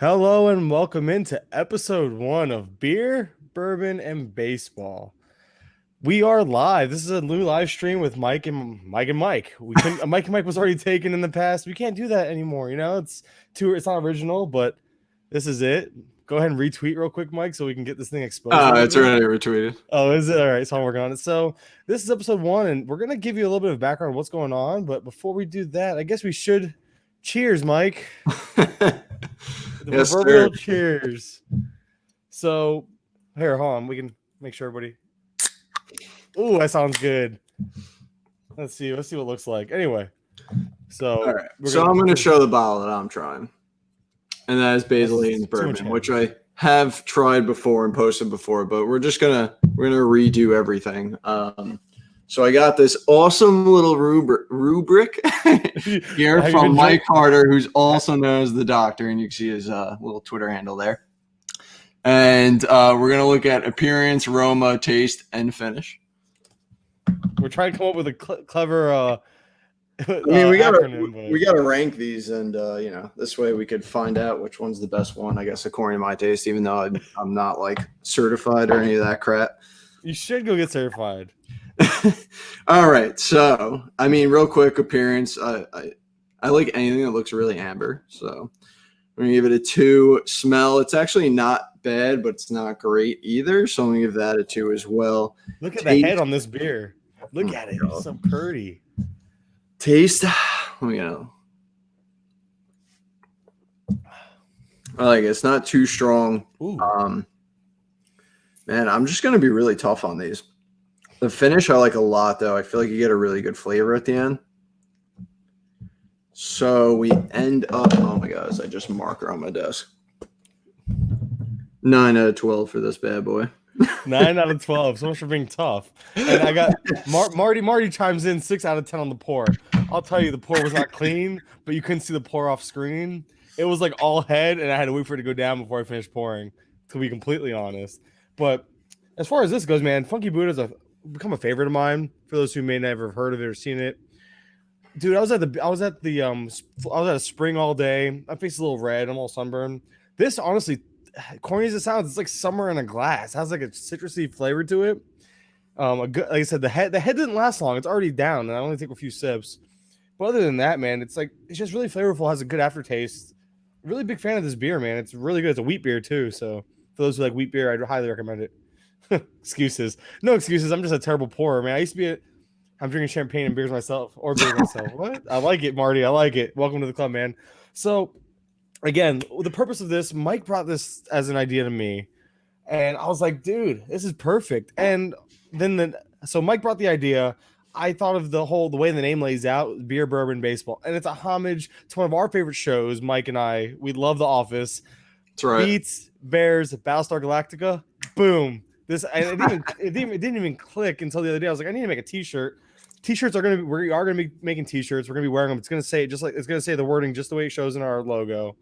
Hello and welcome into episode 1 of Beer, Bourbon, and Baseball. We are live. This is a new live stream with Mike and Mike. We couldn't. Mike and Mike was already taken in the past. We can't do that anymore. It's not original, but this is it. Go ahead and retweet real quick, Mike, so we can get this thing exposed. It's already retweeted. Oh, is it? All right, so I'm working on it. So this is episode 1, and we're gonna give you a little bit of background on what's going on. But before we do that, I guess we should cheers, Mike. Yes, Proverbial cheers. So here, hold on. We can make sure everybody. Ooh, that sounds good. Let's see what it looks like. Anyway, so all right. I'm going to show the bottle that I'm trying, and that is Basiline's bourbon, which I have tried before and posted before, but we're gonna redo everything. So I got this awesome little rubric here from Mike Carter, who's also known as the Doctor, and you can see his little Twitter handle there. And we're going to look at appearance, aroma, taste, and finish. We're trying to come up with a clever we gotta rank these, and this way we could find out which one's the best one, I guess, according to my taste, even though I'm not like certified or any of that crap. You should go get certified. All right, so real quick, appearance. I like anything that looks really amber, so I'm gonna give it a 2. Smell, it's actually not bad, but it's not great either, so I'm gonna give that a 2 as well. Look at the head on this beer. Look at it, it's so pretty. Taste, I like it. It's not too strong. Man, I'm just gonna be really tough on these. The finish I like a lot, though. I feel like you get a really good flavor at the end. So we end up, oh my gosh, I just marker on my desk. 9 out of 12 for this bad boy. 9 out of 12. So much for being tough. And I got Marty chimes in 6 out of 10 on the pour. I'll tell you, the pour was not clean, but you couldn't see the pour off screen. It was like all head, and I had to wait for it to go down before I finished pouring, to be completely honest. But as far as this goes, man, Funky Buddha's become a favorite of mine. For those who may never have heard of it or seen it, dude, I was at a spring all day. My face is a little red. I'm all sunburned. This, honestly, corny as it sounds, it's like summer in a glass. It has like a citrusy flavor to it. Like I said, the head didn't last long. It's already down, and I only take a few sips. But other than that, man, it's just really flavorful. Has a good aftertaste. Really big fan of this beer, man. It's really good. It's a wheat beer too. So for those who like wheat beer, I'd highly recommend it. Excuses. No excuses. I'm just a terrible pourer, man. I'm drinking champagne and beers myself. What? I like it, Marty. I like it. Welcome to the club, man. So, again, the purpose of this, Mike brought this as an idea to me. And I was like, dude, this is perfect. And then so Mike brought the idea. I thought of the way the name lays out, Beer, Bourbon, Baseball. And it's a homage to one of our favorite shows, Mike and I. We love The Office. That's right. Beats, Bears, Battlestar Galactica. Boom. It didn't even click until the other day. I was like, I need to make a t-shirt. T-shirts we are gonna be making t-shirts. We're gonna be wearing them. It's gonna say the wording just the way it shows in our logo.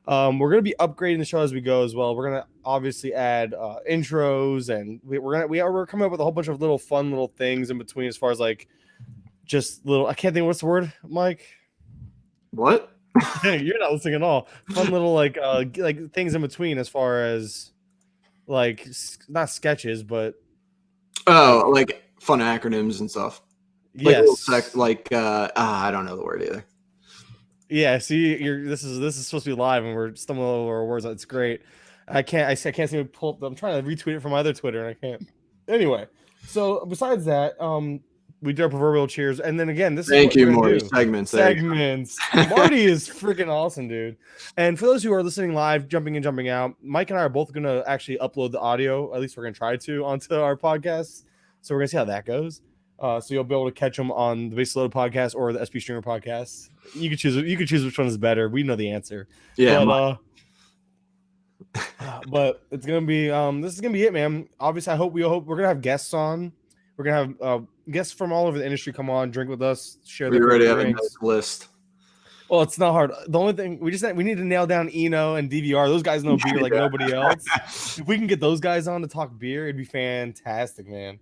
We're gonna be upgrading the show as we go as well. We're gonna obviously add intros, and we're coming up with a whole bunch of fun little things in between, as far as like just little. I can't think what's the word, Mike. What? You're not listening at all. Fun little like things in between, as far as like not sketches, but like fun acronyms and stuff. Yes. I don't know the word either. Yeah, see, this is supposed to be live, and we're stumbling over our words. It's great. I can't seem to pull up. I'm trying to retweet it from my other Twitter, and I can't. Anyway, so besides that, we do our proverbial cheers, and then again, Thank you, Marty. Segments. Marty is freaking awesome, dude. And for those who are listening live, jumping in, jumping out, Mike and I are both going to actually upload the audio. At least we're going to try to onto our podcast. So we're going to see how that goes. So you'll be able to catch them on the Basically Loaded podcast or the SpStreamer podcast. You can choose which one is better. We know the answer. Yeah. But it's gonna be this is gonna be it, man. Obviously, we hope we're gonna have guests on. We're gonna have guests from all over the industry come on, drink with us, share their already have a nice list. Well, it's not hard. The only thing we need to nail down Eno and DVR. Those guys know beer like nobody else. If we can get those guys on to talk beer, it'd be fantastic, man.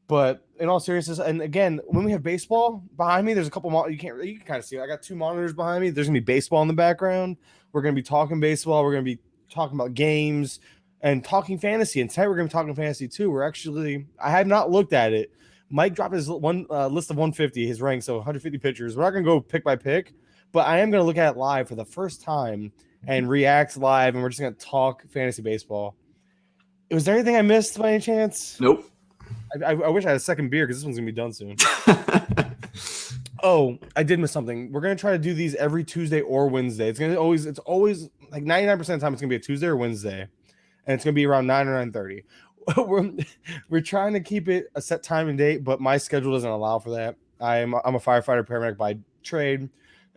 But in all seriousness, and again, when we have baseball behind me, there's a couple. You can kind of see it. I got 2 monitors behind me. There's gonna be baseball in the background. We're going to be talking baseball. We're going to be talking about games and talking fantasy. And tonight we're going to be talking fantasy too. I have not looked at it. Mike dropped his list of 150, his rank, so 150 pitchers. We're not going to go pick by pick, but I am going to look at it live for the first time and react live, and we're just going to talk fantasy baseball. Was there anything I missed by any chance? Nope. I wish I had a second beer because this one's going to be done soon. Oh, I did miss something. We're going to try to do these every Tuesday or Wednesday. It's always like 99% of the time it's going to be a Tuesday or Wednesday, and it's going to be around 9 or 9:30. We're trying to keep it a set time and date, but my schedule doesn't allow for that. I'm a firefighter paramedic by trade,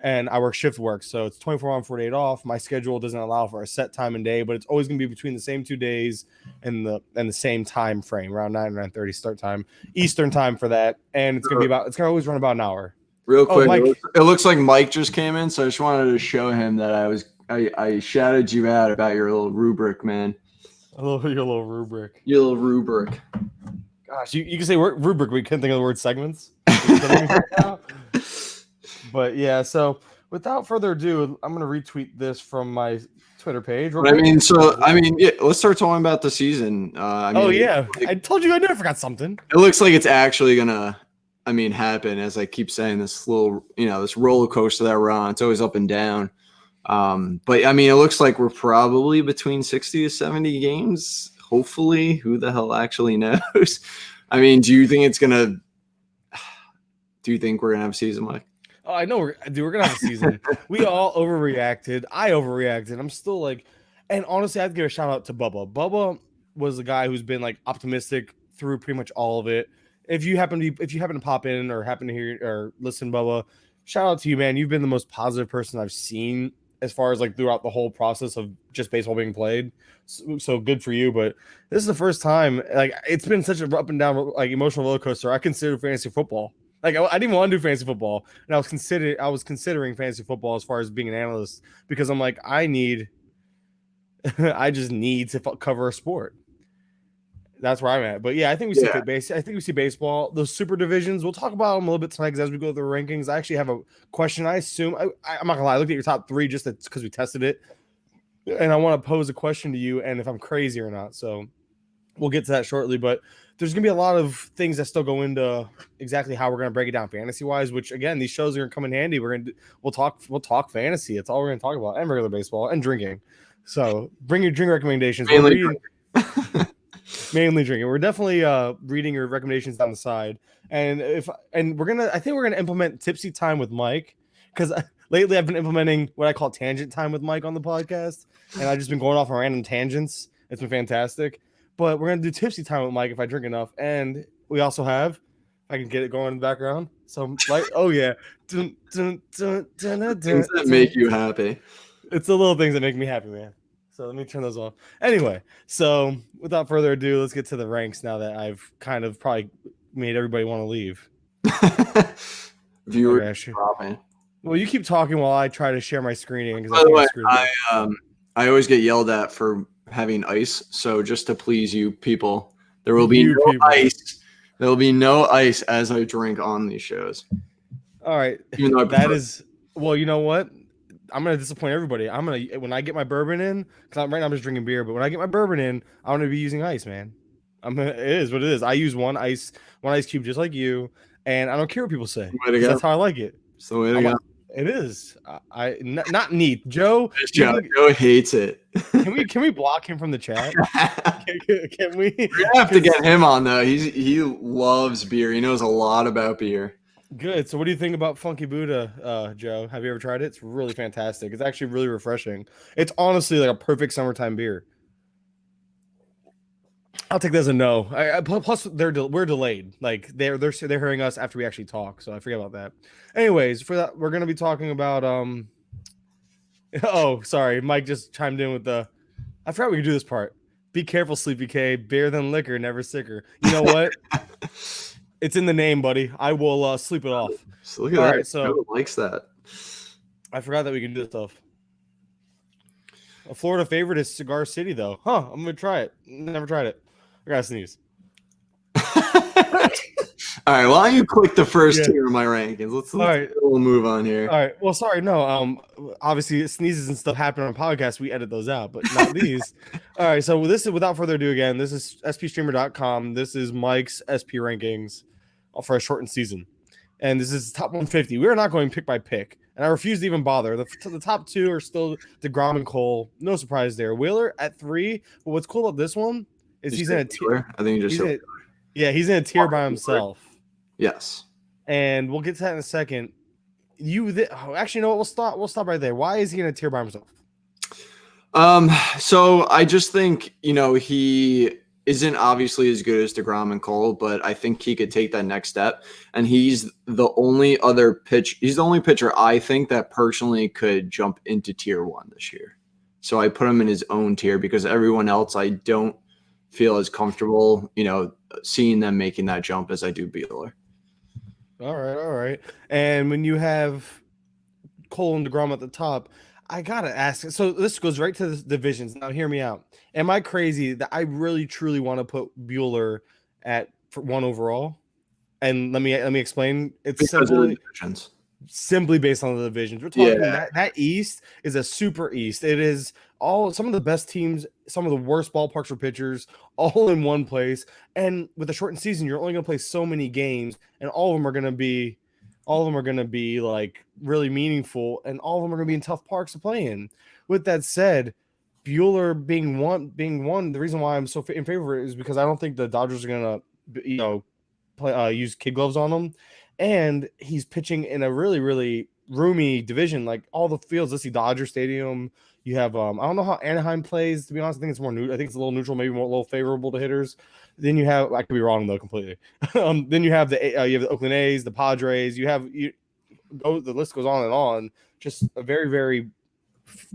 and I work shift work, so it's 24 on, 48 off. My schedule doesn't allow for a set time and day, but it's always going to be between the same 2 days and the same time frame, around 9 or 9:30 start time, Eastern time for that, and it's going to always run about an hour. Real quick, it looks like Mike just came in, so I just wanted to show him that I shouted you out about your little rubric, man. Your little rubric. Your little rubric. Gosh, you can say rubric. We couldn't think of the word segments. But yeah, so without further ado, I'm going to retweet this from my Twitter page. Yeah, let's start talking about the season. I told you I never forgot something. It looks like it's actually going to, happen, as I keep saying, this little, this roller coaster that we're on. It's always up and down. But it looks like we're probably between 60 to 70 games. Hopefully, who the hell actually knows? Do you think we're gonna have a season, Mike? Oh, I know we're gonna have a season. We all overreacted. I overreacted. I'm still like, and honestly, I have to give a shout out to Bubba. Bubba was the guy who's been like optimistic through pretty much all of it. If you happen to pop in or happen to hear or listen, Bubba, shout out to you, man. You've been the most positive person I've seen as far as like throughout the whole process of just baseball being played. So good for you. But this is the first time, like, it's been such a up and down, like, emotional roller coaster. I consider fantasy football. Like, I didn't even want to do fantasy football, and I was considering fantasy football as far as being an analyst, because I'm like, I just need to cover a sport. That's where I'm at. But yeah, I think we see baseball. Those super divisions, we'll talk about them a little bit tonight, because as we go through the rankings, I actually have a question. I assume I'm not gonna lie, I looked at your top 3 just because we tested it, and I want to pose a question to you, and if I'm crazy or not. So we'll get to that shortly. But there's gonna be a lot of things that still go into exactly how we're gonna break it down fantasy wise. Which, again, these shows are gonna come in handy. We'll talk fantasy. It's all we're gonna talk about, and regular baseball and drinking. So bring your drink recommendations. Mainly drinking. We're definitely reading your recommendations on the side, and I think we're gonna implement tipsy time with Mike, because lately I've been implementing what I call tangent time with Mike on the podcast, and I've just been going off on random tangents. It's been fantastic. But we're gonna do tipsy time with Mike if I drink enough, and we also have, if I can get it going in the background. So, like, oh yeah, things that make you happy. It's the little things that make me happy, man. So let me turn those off. Anyway, so without further ado, let's get to the ranks now that I've kind of probably made everybody want to leave. Viewers dropping. Well, you keep talking while I try to share my screening. By the way, I always get yelled at for having ice. So just to please you people, there will be no ice. There will be no ice as I drink on these shows. All right. Well, you know what? I'm gonna disappoint everybody. When I get my bourbon in, because right now I'm just drinking beer, but when I get my bourbon in, I'm gonna be using ice, man. It is what it is. I use one ice cube just like you, and I don't care what people say. That's how I like it. So way to go. It is. Not neat. Joe hates it. Can we block him from the chat? Can we? We have to get him on though. He loves beer. He knows a lot about beer. Good. So what do you think about Funky Buddha, Joe? Have you ever tried it? It's really fantastic. It's actually really refreshing. It's honestly like a perfect summertime beer. I'll take that as a no. Plus, we're delayed. Like they're hearing us after we actually talk, so I forget about that. Anyways, for that, we're gonna be talking about Oh, sorry, Mike just chimed in with the. I forgot we could do this part. Be careful, Sleepy K. Beer than liquor, never sicker. You know what? It's in the name, buddy. I will sleep it off. So look at that. Right, so who likes that? I forgot that we can do this stuff. A Florida favorite is Cigar City, though. Huh? I'm gonna try it. Never tried it. I gotta sneeze. All right, why don't you click the first tier of my rankings? We'll move on here. All right. Well, sorry, no. Obviously sneezes and stuff happen on podcasts. We edit those out, but not these. All right. So this is, without further ado, again, this is SpStreamer.com. This is Mike's SP rankings for a shortened season, and this is top 150. We are not going pick by pick, and I refuse to even bother. The top two are still DeGrom and Cole. No surprise there. Wheeler at 3. But what's cool about this one is he's in a tier. I think he's in a tier by himself. Yes. And we'll get to that in a second. Actually, you know what? We'll stop right there. Why is he in a tier by himself? So I just think, he isn't obviously as good as DeGrom and Cole, but I think he could take that next step. And he's the only pitcher I think that personally could jump into tier 1 this year. So I put him in his own tier because everyone else I don't feel as comfortable, seeing them making that jump as I do Bueller. All right. And when you have Cole and DeGrom at the top, I gotta ask. So this goes right to the divisions. Now, hear me out. Am I crazy that I really truly want to put Bueller at 1 overall? And let me explain. It's simply based on the divisions. We're talking that East is a super East. It is some of the best teams, some of the worst ballparks for pitchers, all in one place. And with a shortened season, you're only going to play so many games, and all of them are going to be like really meaningful, and all of them are going to be in tough parks to play in. With that said, Bueller being one, the reason why I'm so in favor of it is because I don't think the Dodgers are going to, use kid gloves on him. And he's pitching in a really, really roomy division. Like all the fields, let's see, Dodger Stadium. You have I don't know how Anaheim plays. To be honest, I think it's more I think it's a little neutral, maybe more a little favorable to hitters. Then you have, I could be wrong though completely. Then you have the Oakland A's, the Padres. The list goes on and on. Just a very, very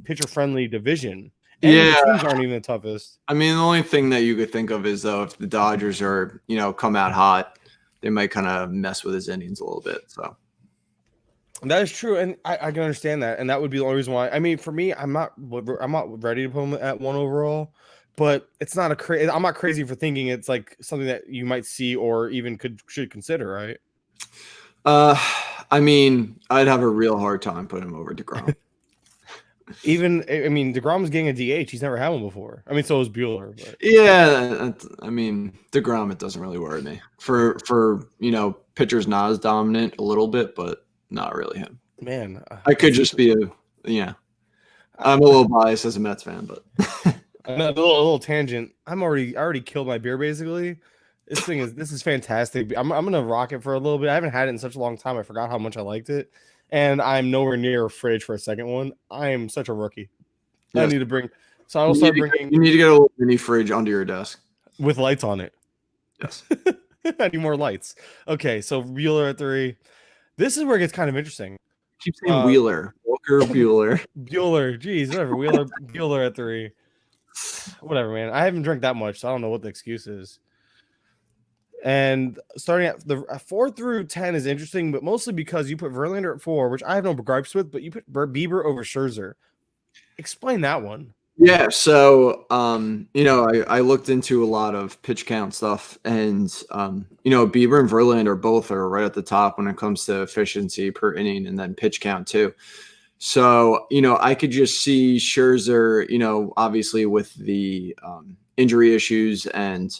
pitcher friendly division. And the teams aren't even the toughest. I mean, the only thing that you could think of is though if the Dodgers are come out hot, they might kind of mess with his innings a little bit. So that is true, and I can understand that, and that would be the only reason why. I mean, for me, I'm not ready to put him at 1 overall, but it's not I'm not crazy for thinking it's like something that you might see or even should consider, right? I mean, I'd have a real hard time putting him over DeGrom. DeGrom's getting a DH. He's never had one before. I mean, so is Bueller. But. Yeah, I mean, DeGrom, it doesn't really worry me. For pitchers not as dominant a little bit, but not really him. Man, I could just be I'm a little biased as a Mets fan, but a little tangent. I already killed my beer basically. This is fantastic. I'm gonna rock it for a little bit. I haven't had it in such a long time. I forgot how much I liked it. And I'm nowhere near a fridge for a second one. I am such a rookie. Yes. I need to bring. So I will start bringing. You need to get a little mini fridge under your desk with lights on it. Yes. I need more lights. Okay, so Bueller at 3. This is where it gets kind of interesting. Keep saying Wheeler, Walker Bueller. Bueller, geez, whatever. Bueller at 3. Whatever, man. I haven't drank that much, so I don't know what the excuse is. And starting at the 4 through 10 is interesting, but mostly because you put Verlander at 4, which I have no gripes with, but you put Bieber over Scherzer. Explain that one. Yeah, so I looked into a lot of pitch count stuff, and Bieber and Verlander both are right at the top when it comes to efficiency per inning, and then pitch count too. So I could just see Scherzer, obviously with the injury issues and.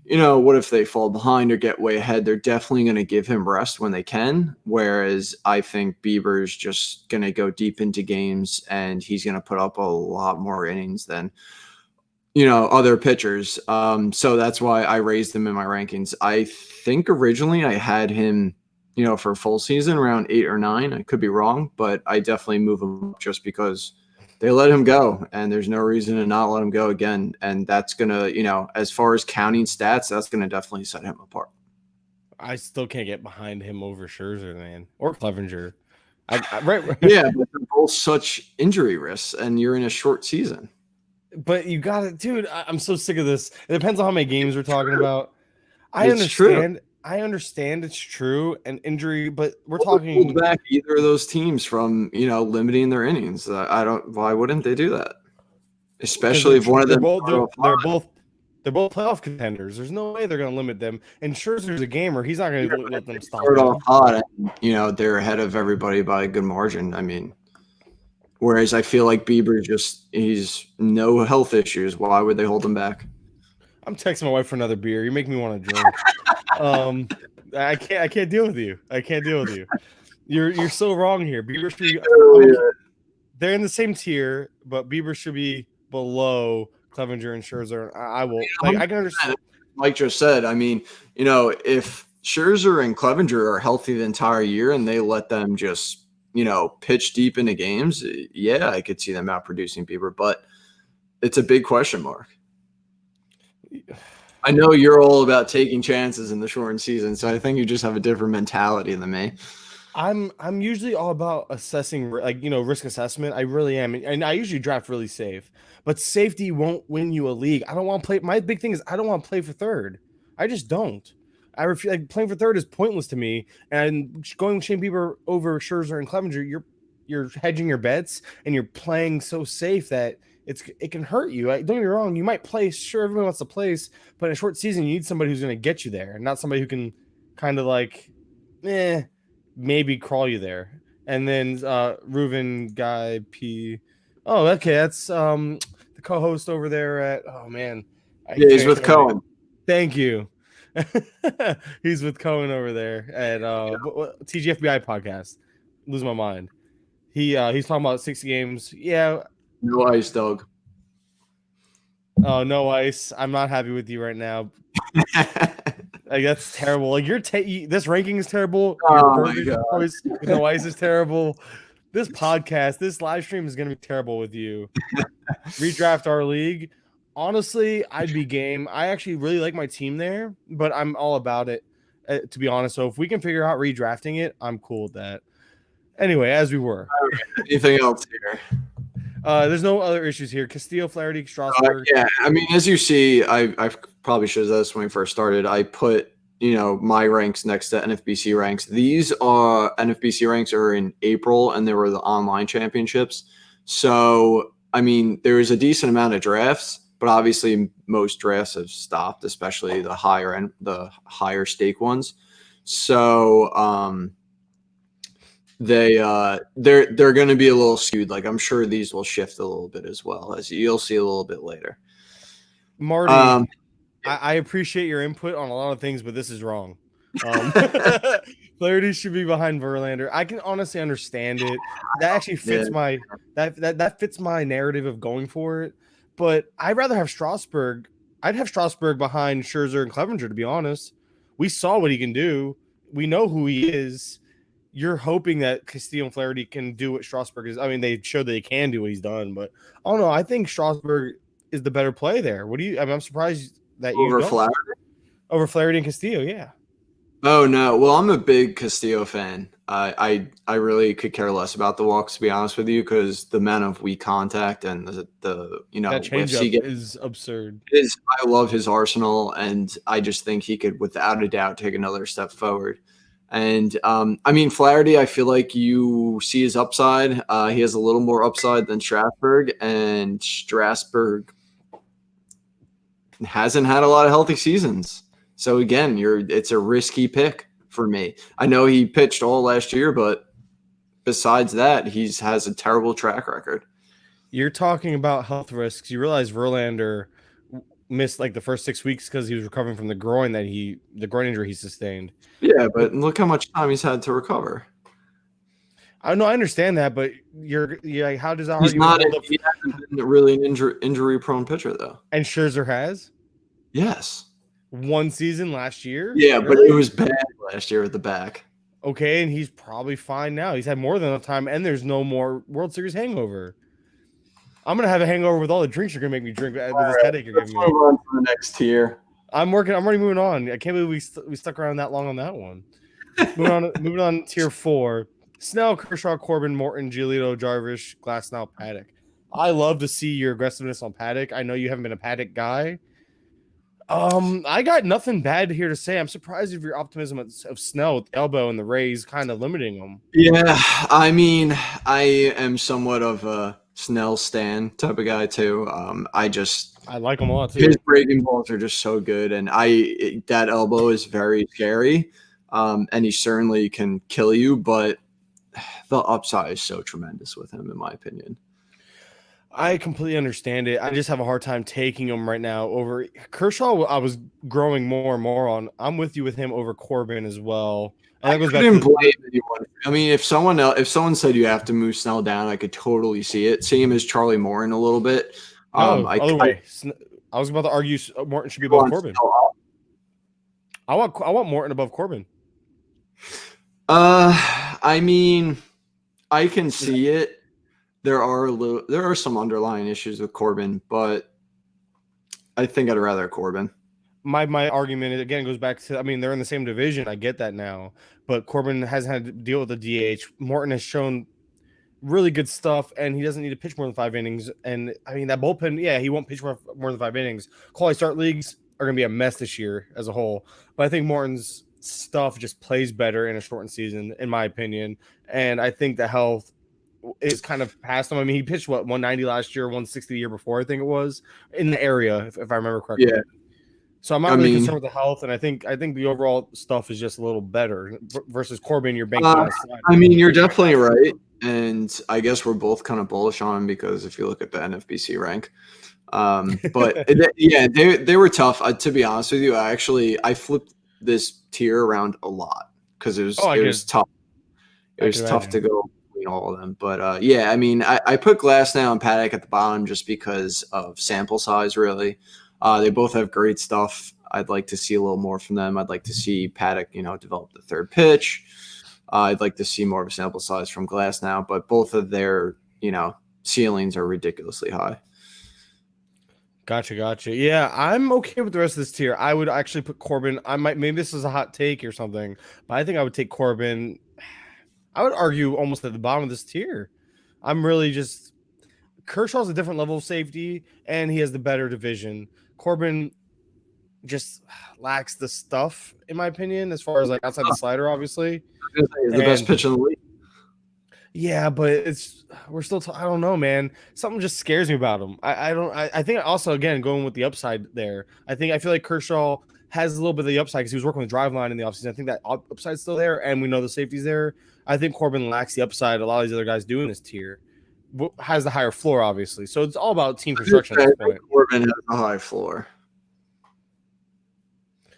What if they fall behind or get way ahead? They're definitely going to give him rest when they can. Whereas I think Bieber's just going to go deep into games and he's going to put up a lot more innings than, other pitchers. So that's why I raised him in my rankings. I think originally I had him, for full season around 8 or 9. I could be wrong, but I definitely move him up just because they let him go, and there's no reason to not let him go again. And that's going to, as far as counting stats, that's going to definitely set him apart. I still can't get behind him over Scherzer, man, or Clevenger. Right. Yeah, but they're both such injury risks, and you're in a short season. But you got it, dude. I'm so sick of this. It depends on how many games we're talking about. I understand. I understand it's true and injury, but we're talking hold back either of those teams from limiting their innings. Why wouldn't they do that? Especially if one of them. They're both They're both playoff contenders. There's no way they're going to limit them. And Scherzer's a gamer. He's not going to let them stop Start them. off hot, and, they're ahead of everybody by a good margin. I mean, whereas I feel like Bieber he's no health issues. Why would they hold him back? I'm texting my wife for another beer. You make me want to drink. I can't deal with you. I can't deal with you. You're so wrong here. Bieber should be, they're in the same tier, but Bieber should be below Clevenger and Scherzer. I will I can understand. Mike just said, I mean, if Scherzer and Clevenger are healthy the entire year and they let them just, pitch deep into games, yeah, I could see them outproducing Bieber, but it's a big question mark. I know you're all about taking chances in the shortened season, so I think you just have a different mentality than me. I'm usually all about assessing risk assessment. I really am, and I usually draft really safe. But safety won't win you a league. I don't want to play. My big thing is I don't want to play for third. I just don't. I feel like playing for third is pointless to me. And going Shane Bieber over Scherzer and Clevenger, you're hedging your bets and you're playing so safe that it can hurt you. Don't get me wrong. You might play. Sure, everyone wants to place, but in a short season, you need somebody who's going to get you there, not somebody who can kind of maybe crawl you there. And then Reuven Guy P. Oh, okay, that's the co-host over there at. Oh man, yeah, he's with Cohen. Thank you. He's with Cohen over there at TGFBI podcast. Lose my mind. He's talking about 60 games. Yeah. No ice, dog. Oh, no ice. I'm not happy with you right now. That's terrible. Like this ranking is terrible. Your choice with no ice is terrible. This podcast, this live stream is going to be terrible with you. Redraft our league. Honestly, I'd be game. I actually really like my team there, but I'm all about it, to be honest. So if we can figure out redrafting it, I'm cool with that. Anyway, as we were. Anything else here? There's no other issues here. Castillo, Flaherty, Strasburg. Yeah, I mean, as you see, I probably should have said this when we first started. I put my ranks next to NFBC ranks. These NFBC ranks are in April, and they were the online championships. So I mean, there is a decent amount of drafts, but obviously most drafts have stopped, especially the higher stake ones. So they're going to be a little skewed. Like I'm sure these will shift a little bit as well, as you'll see a little bit later. Marty, I appreciate your input on a lot of things, but this is wrong. Flaherty should be behind Verlander. I can honestly understand it. That actually fits that fits my narrative of going for it. But I'd rather have Strasburg. I'd have Strasburg behind Scherzer and Clevenger, to be honest. We saw what he can do. We know who he is. You're hoping that Castillo and Flaherty can do what Strasburg is. I mean, they showed that they can do what he's done, but I don't know. I think Strasburg is the better play there. I'm surprised that you over Flaherty? Over Flaherty and Castillo, yeah. Oh no. Well, I'm a big Castillo fan. I really could care less about the walks, to be honest with you, because the amount of weak contact and the that changeup is absurd. I love his arsenal, and I just think he could, without a doubt, take another step forward. And I mean, Flaherty, I feel like you see his upside. He has a little more upside than Strasburg, and Strasburg hasn't had a lot of healthy seasons. So again, it's a risky pick for me. I know he pitched all last year, but besides that, he has a terrible track record. You're talking about health risks. You realize Verlander missed like the first 6 weeks because he was recovering from the groin injury he sustained. Yeah, but look how much time he's had to recover. I know, I understand that, but how does that? He hasn't been really an injury prone pitcher though. And Scherzer has. Yes. One season last year. Yeah, really? But it was bad last year at the back. Okay, and he's probably fine now. He's had more than enough time, and there's no more World Series hangover. I'm gonna have a hangover with all the drinks you're gonna make me drink with this headache you're giving me. Let's move on to the next tier. I'm already moving on. I can't believe we stuck around that long on that one. moving on tier 4. Snell, Kershaw, Corbin, Morton, Giolito, Jarvis, Glasnow, Paddock. I love to see your aggressiveness on Paddock. I know you haven't been a Paddock guy. I got nothing bad here to say. I'm surprised of your optimism of Snell with the elbow and the Rays kind of limiting him. Yeah, I mean, I am somewhat of a Snell Stan type of guy too. I like him a lot too. His breaking balls are just so good, and that elbow is very scary, and he certainly can kill you. But the upside is so tremendous with him, in my opinion. I completely understand it. I just have a hard time taking him right now over Kershaw. I was growing more and more on. I'm with you with him over Corbin as well. And that goes back to blame anyone. I mean, if someone said you have to move Snell down, I could totally see it. Same as Charlie Morton a little bit. No, other way. I was about to argue Morton should be above Corbin. I want Morton above Corbin. I mean, I can see it. There are some underlying issues with Corbin, but I think I'd rather Corbin. My argument again goes back to, I mean, they're in the same division. I get that now, but Corbin hasn't had to deal with the DH. Morton has shown really good stuff, and he doesn't need to pitch more than 5 innings. And I mean, that bullpen, yeah, he won't pitch more than 5 innings. Quality start leagues are going to be a mess this year as a whole, but I think Morton's stuff just plays better in a shortened season, in my opinion. And I think the health is kind of past him. I mean, he pitched 190 last year, 160 the year before, I think it was, in the area, if I remember correctly. Yeah. So I'm not really concerned with the health, and I think the overall stuff is just a little better versus Corbin. You're banking on a slide. I mean, you're definitely right, and I guess we're both kind of bullish on him because if you look at the NFBC rank, but yeah, they were tough. To be honest with you, I flipped this tier around a lot because it was tough. It was tough to go between all of them, but yeah, I mean, I put Glasnow and Paddock at the bottom just because of sample size, really. They both have great stuff. I'd like to see a little more from them. I'd like to see Paddock, develop the third pitch. I'd like to see more of a sample size from Glasnow, but both of their, ceilings are ridiculously high. Gotcha. Yeah, I'm okay with the rest of this tier. I would actually put Corbin. Maybe this is a hot take or something, but I think I would take Corbin. I would argue almost at the bottom of this tier. I'm really just Kershaw's a different level of safety, and he has the better division. Corbin just lacks the stuff, in my opinion, as far as like outside the slider, obviously. He's the best pitcher in the league. Yeah, but we're still. I don't know, man. Something just scares me about him. I think also, again, going with the upside there. I feel like Kershaw has a little bit of the upside because he was working with drive line in the offseason. I think that upside's still there, and we know the safety's there. I think Corbin lacks the upside a lot of these other guys do in this tier. Has the higher floor, obviously. So it's all about team construction at this point. Corbin has a high floor.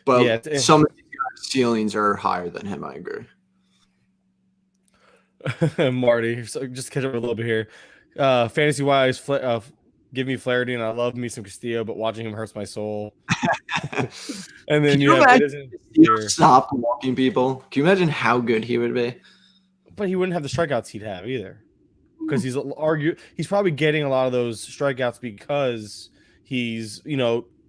But yeah, some of the ceilings are higher than him, I agree. Marty, so just catch up a little bit here. Fantasy-wise, give me Flaherty, and I love me some Castillo, but watching him hurts my soul. And then stop walking people. Can you imagine how good he would be? But he wouldn't have the strikeouts he'd have either. Because he's probably getting a lot of those strikeouts because he's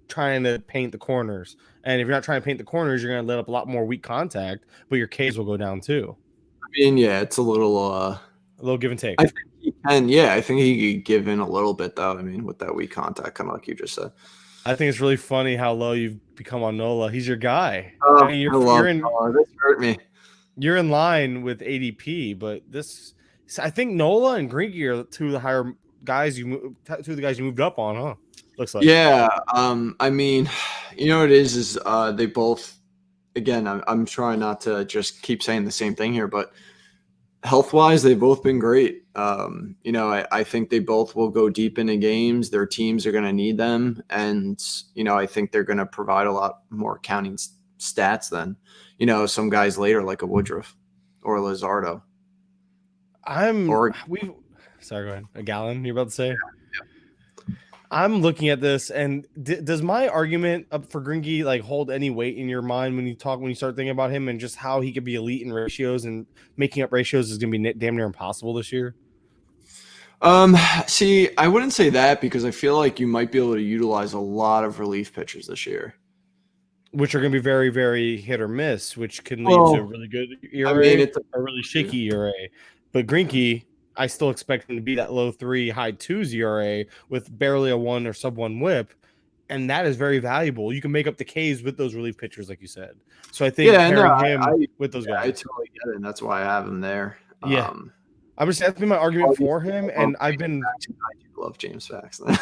trying to paint the corners, and if you're not trying to paint the corners, you're going to let up a lot more weak contact, but your Ks will go down too. I mean, yeah, it's a little give and take. I think he can. Yeah, I think he could give in a little bit though. I mean, with that weak contact, kind of like you just said. I think it's really funny how low you've become on Nola. He's your guy. Oh, I mean, this hurt me. You're in line with ADP, but I think Nola and Greinke are two of the higher guys two of the guys you moved up on, huh? Looks like. Yeah. I mean, what it is they both. Again, I'm trying not to just keep saying the same thing here, but health-wise, they've both been great. I think they both will go deep into games. Their teams are going to need them, and I think they're going to provide a lot more counting stats than some guys later, like a Woodruff or Luzardo. Sorry, go ahead. A Gallon, you're about to say? Yeah. I'm looking at this, and does my argument up for Greinke hold any weight in your mind when you start thinking about him and just how he could be elite in ratios, and making up ratios is going to be damn near impossible this year? See, I wouldn't say that because I feel like you might be able to utilize a lot of relief pitchers this year, which are going to be very, very hit or miss, which can lead to a really good ERA, a really shaky ERA. But Greinke, I still expect him to be that low 3, high 2s ERA with barely a 1 or sub 1 WHIP, and that is very valuable. You can make up the Ks with those relief pitchers, like you said. So I think with those guys, I totally get it, and that's why I have him there. Yeah, I'm just that's been my argument for him, and I've been. I do love James Paxton.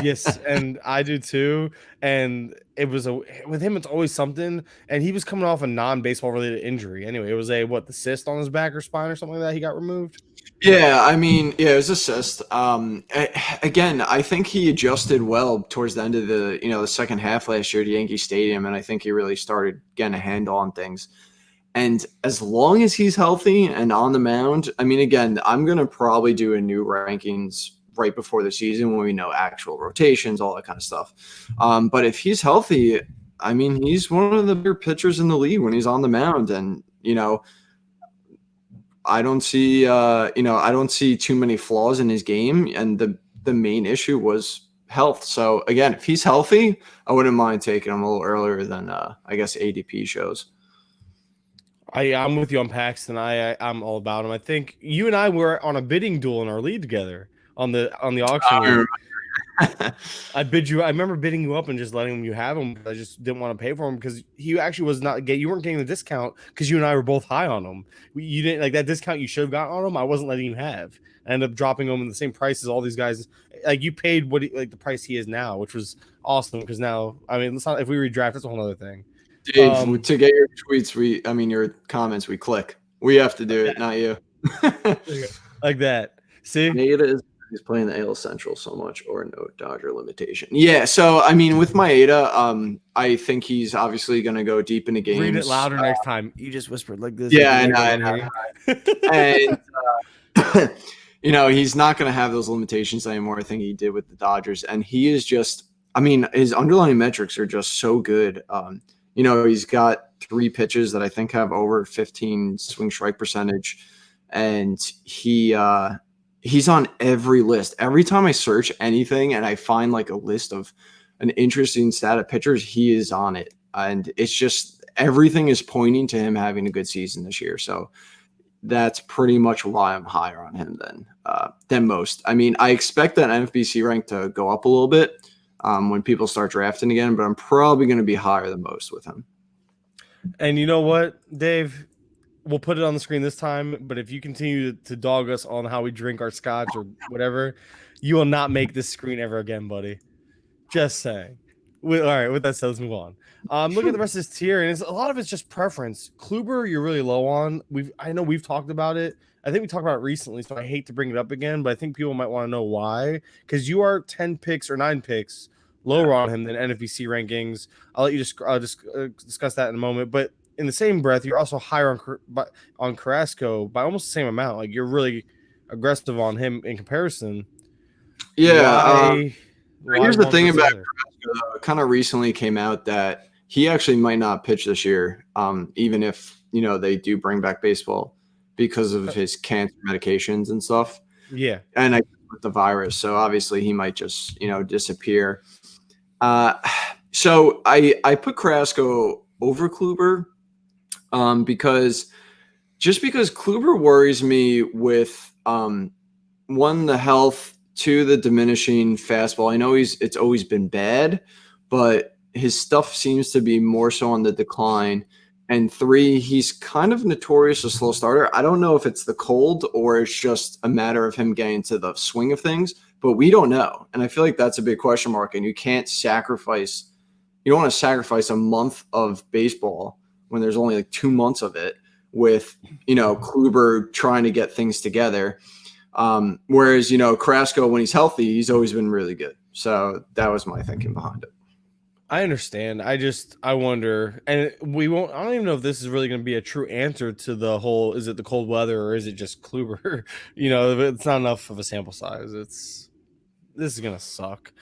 Yes, and I do too. And it was with him, it's always something. And he was coming off a non-baseball related injury. Anyway, it was the cyst on his back or spine or something like that. He got removed. Yeah, I mean, yeah, it was a cyst. Again, I think he adjusted well towards the end of the second half last year at Yankee Stadium, and I think he really started getting a handle on things. And as long as he's healthy and on the mound, I mean, again, I'm gonna probably do a new rankings right before the season when we know actual rotations, all that kind of stuff. But if he's healthy, I mean, he's one of the better pitchers in the league when he's on the mound, and I don't see too many flaws in his game, and the main issue was health. So again, if he's healthy, I wouldn't mind taking him a little earlier than I guess ADP shows. I'm with you on Paxton. I'm all about him. I think you and I were on a bidding duel in our league together on the auction. I remember bidding you up and just letting you have him. I just didn't want to pay for him because he actually was not you weren't getting the discount because you and I were both high on him. You didn't like that discount you should have gotten on him. I wasn't letting you have. I ended up dropping him in the same price as all these guys. Like you paid the price he is now, which was awesome because now if we redraft, that's a whole other thing. Dave, to get your tweets, your comments, we click. We have to do it, not you. Like that. See? He's playing the AL Central so much, or no Dodger limitation. Yeah, so with Maeda, I think he's obviously going to go deep into games. Read it louder next time. You just whispered like this. Yeah, I know. And he's not going to have those limitations anymore. I think he did with the Dodgers, and he is just. His underlying metrics are just so good. He's got 3 pitches that I think have over 15 swing strike percentage, and he's on every list. Every time I search anything and I find like a list of an interesting stat of pitchers, he is on it. And it's just everything is pointing to him having a good season this year. So that's pretty much why I'm higher on him than most. I expect that NFBC rank to go up a little bit when people start drafting again, but I'm probably going to be higher than most with him. And you know what, Dave? We'll put it on the screen this time, but if you continue to dog us on how we drink our scotch or whatever, you will not make this screen ever again, buddy. Just saying. All right, with that said, let's move on. Look at the rest of this tier, and a lot of it's just preference. Kluber, you're really low on. I know we've talked about it. I think we talked about it recently, so I hate to bring it up again, but I think people might want to know why. Because you are 10 picks or 9 picks lower on him than NFBC rankings. I'll let you discuss that in a moment, but in the same breath, you're also higher on Carrasco by almost the same amount. Like you're really aggressive on him in comparison. Yeah. Here's the thing about Carrasco. It kind of recently came out that he actually might not pitch this year, even if they do bring back baseball because of his cancer medications and stuff. Yeah, and with the virus, so obviously he might just disappear. So I put Carrasco over Kluber. Because Kluber worries me with one, the health, 2, the diminishing fastball. I know it's always been bad, but his stuff seems to be more so on the decline. And 3, he's kind of notorious a slow starter. I don't know if it's the cold or it's just a matter of him getting to the swing of things, but we don't know. And I feel like that's a big question mark. And you don't want to sacrifice a month of baseball when there's only like 2 months of it with, Kluber trying to get things together. Whereas, Carrasco, when he's healthy, he's always been really good. So that was my thinking behind it. I understand. I wonder, and I don't even know if this is really going to be a true answer to the whole, is it the cold weather or is it just Kluber? It's not enough of a sample size. This is going to suck.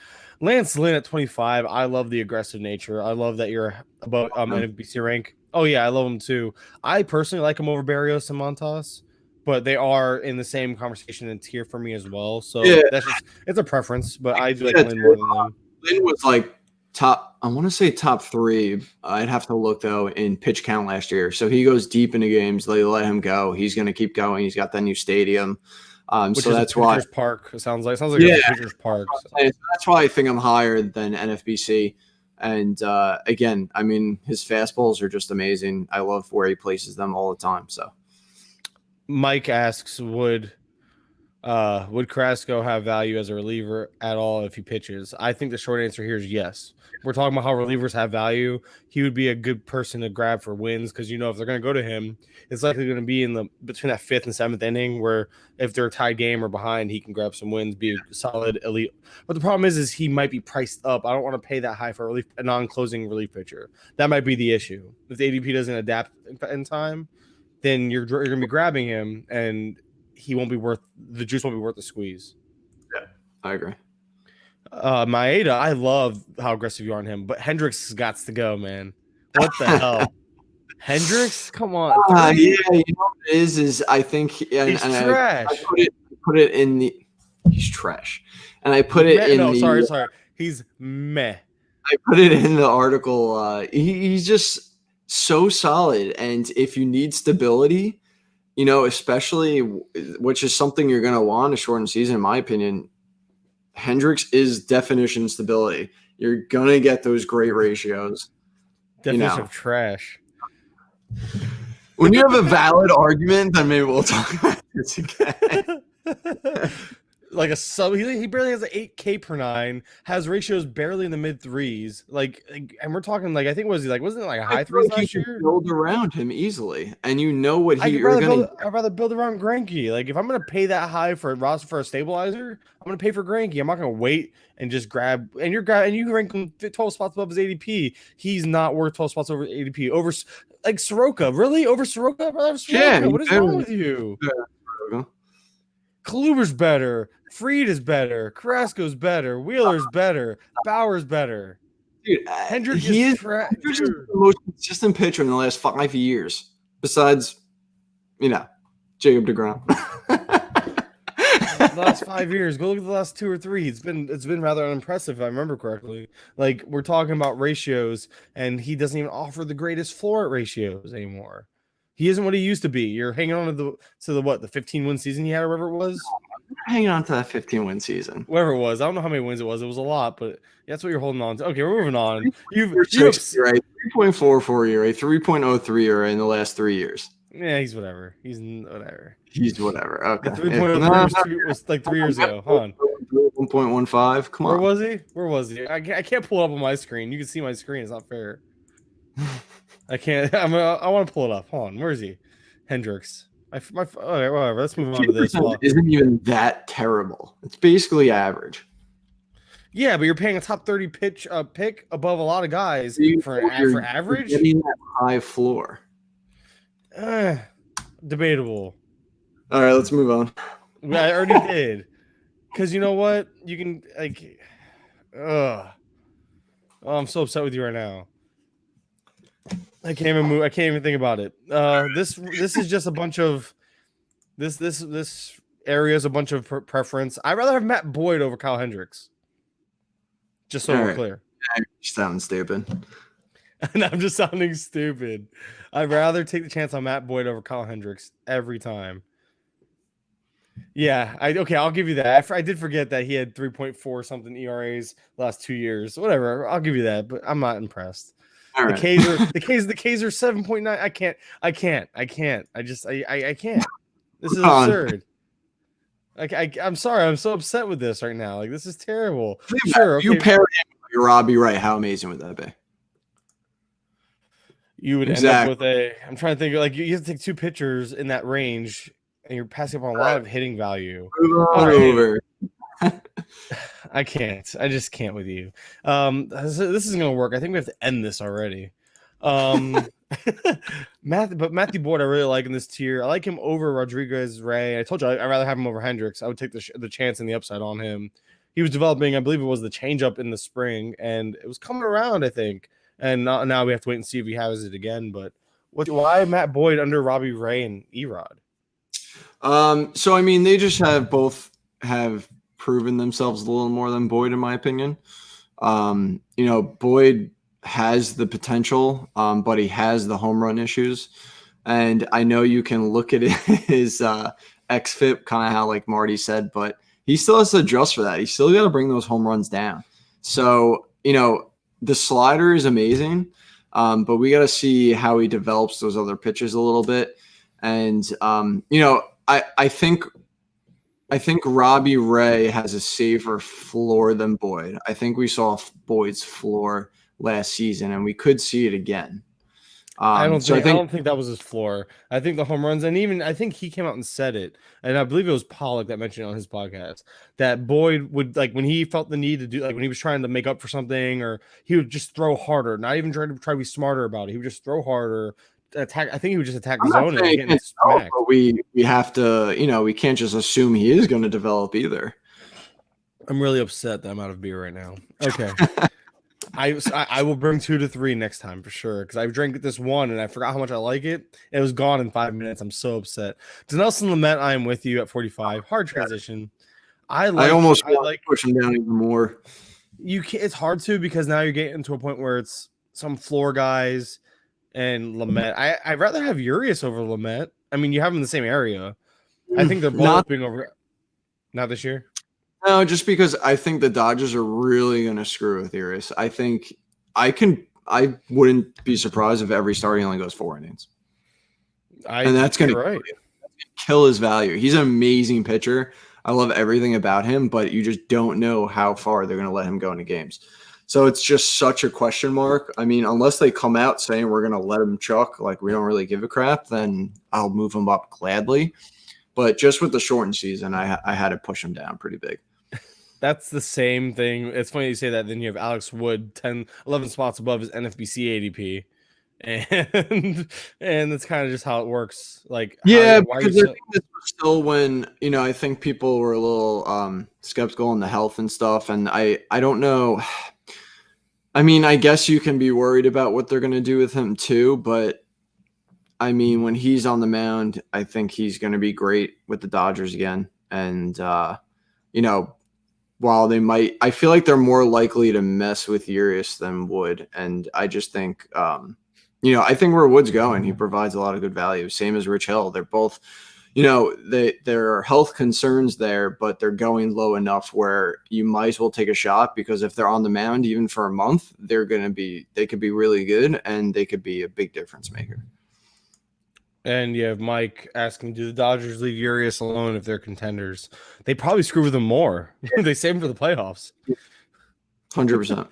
Lance Lynn at 25. I love the aggressive nature. I love that you're above NFBC rank. Oh yeah, I love him too. I personally like him over Barrios and Montas, but they are in the same conversation and tier for me as well. So it's a preference, but I do like Lynn more than them. Lynn was like top 3. I'd have to look though in pitch count last year. So he goes deep into games. They let him go. He's going to keep going. He's got that new stadium. So that's why Park. It sounds like a Pitcher's Park. So. That's why I think I'm higher than NFBC. And again, his fastballs are just amazing. I love where he places them all the time. So, Mike asks, would Would Carrasco have value as a reliever at all if he pitches? I think the short answer here is yes. We're talking about how relievers have value. He would be a good person to grab for wins because if they're going to go to him, it's likely going to be in the between that 5th and 7th inning where if they're a tied game or behind, he can grab some wins, be a solid elite. But the problem is he might be priced up. I don't want to pay that high for a non-closing relief pitcher. That might be the issue. If the ADP doesn't adapt in time, then you're going to be grabbing him and he won't be worth the juice won't be worth the squeeze. Yeah, I agree. Maeda, I love how aggressive you are on him, but Hendricks has got to go, man. What the hell? Hendricks? Come on. Yeah, you know what it is I think he's trash. I put it in the he's trash. And I put it in the sorry. He's meh. I put it in the article. He's just so solid. And if you need stability, especially which is something you're going to want a shortened season, in my opinion, Hendricks is definition stability. You're going to get those great ratios. Definition of trash. When you have a valid argument, then maybe we'll talk about this again. Like a sub, he barely has an 8K per 9, has ratios barely in the mid 3s. And we're talking I think wasn't it like a high 3s last year? Build around him easily, and what I'd rather build around Greinke. Like if I'm gonna pay that high for a stabilizer, I'm gonna pay for Greinke. I'm not gonna wait and just grab and you rank him 12 spots above his ADP. He's not worth 12 spots over ADP. Over Soroka, really? Over Soroka? Yeah, what is wrong with you? Yeah. Kluber's better. Fried is better. Carrasco's better. Wheeler's better. Bauer's better. Dude, Hendricks is the most consistent pitcher in the last 5 years, besides, Jacob deGrom. The last 5 years. Go look at the last 2 or 3. It's been rather unimpressive, if I remember correctly. Like we're talking about ratios, and he doesn't even offer the greatest floor at ratios anymore. He isn't what he used to be. You're hanging on to the 15-win season he had, or whatever it was. I'm hanging on to that 15-win season. Whatever it was. I don't know how many wins it was. It was a lot, but that's what you're holding on to. Okay, we're moving on. You've right, 3.44 ERA, 3.03 ERA in the last 3 years. Yeah, he's whatever. He's whatever. Okay. The 3.03 was like 3 years ago. Hold on. 1.15. Come on. Where was he? I can't pull it up on my screen. You can see my screen. It's not fair. I can't. I want to pull it up. Hold on. Where is he? Hendricks. Whatever. Let's move on to this. Isn't even that terrible. It's basically average. Yeah, but you're paying a top 30 pick above a lot of guys for average. Getting that high floor. Debatable. All right, let's move on. I already did. Because you know what? You can Oh, I'm so upset with you right now. I can't even move. I can't even think about it. This is just a bunch of this area is a bunch of preference. I'd rather have Matt Boyd over Kyle Hendricks. Just so we're clear. You sound stupid. And I'm just sounding stupid. I'd rather take the chance on Matt Boyd over Kyle Hendricks every time. Yeah, I'll give you that. I did forget that he had 3.4 something ERAs the last 2 years. Whatever, I'll give you that, but I'm not impressed. All the right. K's are 7.9. I can't. I can't. This is absurd. I'm sorry. I'm so upset with this right now. Like this is terrible. Sure. You pair him with Robbie Wright. How amazing would that be? You would end up with I'm trying to think. Like you have to take 2 pitchers in that range, and you're passing up on a lot of hitting value. Over. I can't. I just can't with you. This isn't gonna work. I think we have to end this already. Matthew Boyd, I really like in this tier. I like him over Rodriguez Ray. I told you I'd rather have him over Hendricks. I would take the chance and the upside on him. He was developing, I believe it was the changeup in the spring, and it was coming around, I think. And now we have to wait and see if he has it again. But why Matt Boyd under Robbie Ray and Erod? So I mean, they just both have proven themselves a little more than Boyd, in my opinion. Boyd has the potential, but he has the home run issues. And I know you can look at his xFIP, kind of how like Marty said, but he still has to adjust for that. He's still got to bring those home runs down. So, the slider is amazing, but we got to see how he develops those other pitches a little bit. And, I think I think Robbie Ray has a safer floor than Boyd. I think we saw Boyd's floor last season, and we could see it again. I I think don't think that was his floor. I think the home runs, and even I think he came out and said it, and I believe it was Pollock that mentioned it on his podcast that Boyd would like when he felt the need to do like when he was trying to make up for something, or he would just throw harder, not even try to be smarter about it. He would just throw harder, attack. I think he would just attack I'm the not zone and saying getting it's develop, smacked. but we have to, we can't just assume he is going to develop either. I'm really upset that I'm out of beer right now. Okay. I will bring 2 to 3 next time for sure because I drank this one and I forgot how much I like it. It was gone in 5 minutes. I'm so upset. Denelson Lamet, I am with you at 45. Hard transition. I almost want to push him down even more. You can't. It's hard to because now you're getting to a point where it's some floor guys and Lamet. I'd rather have Urias over Lamet. I mean, you have them in the same area. I think they're both being over. Not this year. No, just because I think the Dodgers are really going to screw with Urias. I think I wouldn't be surprised if every start he only goes 4 innings. And that's going to kill his value. He's an amazing pitcher. I love everything about him, but you just don't know how far they're going to let him go into games. So it's just such a question mark. I mean, unless they come out saying we're going to let him chuck, like we don't really give a crap, then I'll move him up gladly. But just with the shortened season, I had to push him down pretty big. That's the same thing. It's funny you say that. Then you have Alex Wood 11 spots above his NFBC ADP. And that's kind of just how it works. Like, yeah, because I think this was still when, I think people were a little skeptical on the health and stuff. And I don't know. I mean, I guess you can be worried about what they're going to do with him too. But I mean, when he's on the mound, I think he's going to be great with the Dodgers again. And, while they might, I feel like they're more likely to mess with Urias than Wood. And I just think, I think where Wood's going, he provides a lot of good value. Same as Rich Hill. They're both, there are health concerns there, but they're going low enough where you might as well take a shot because if they're on the mound, even for a month, they could be really good and they could be a big difference maker. And you have Mike asking, do the Dodgers leave Urias alone if they're contenders? They probably screw with him more. They save him for the playoffs. 100%.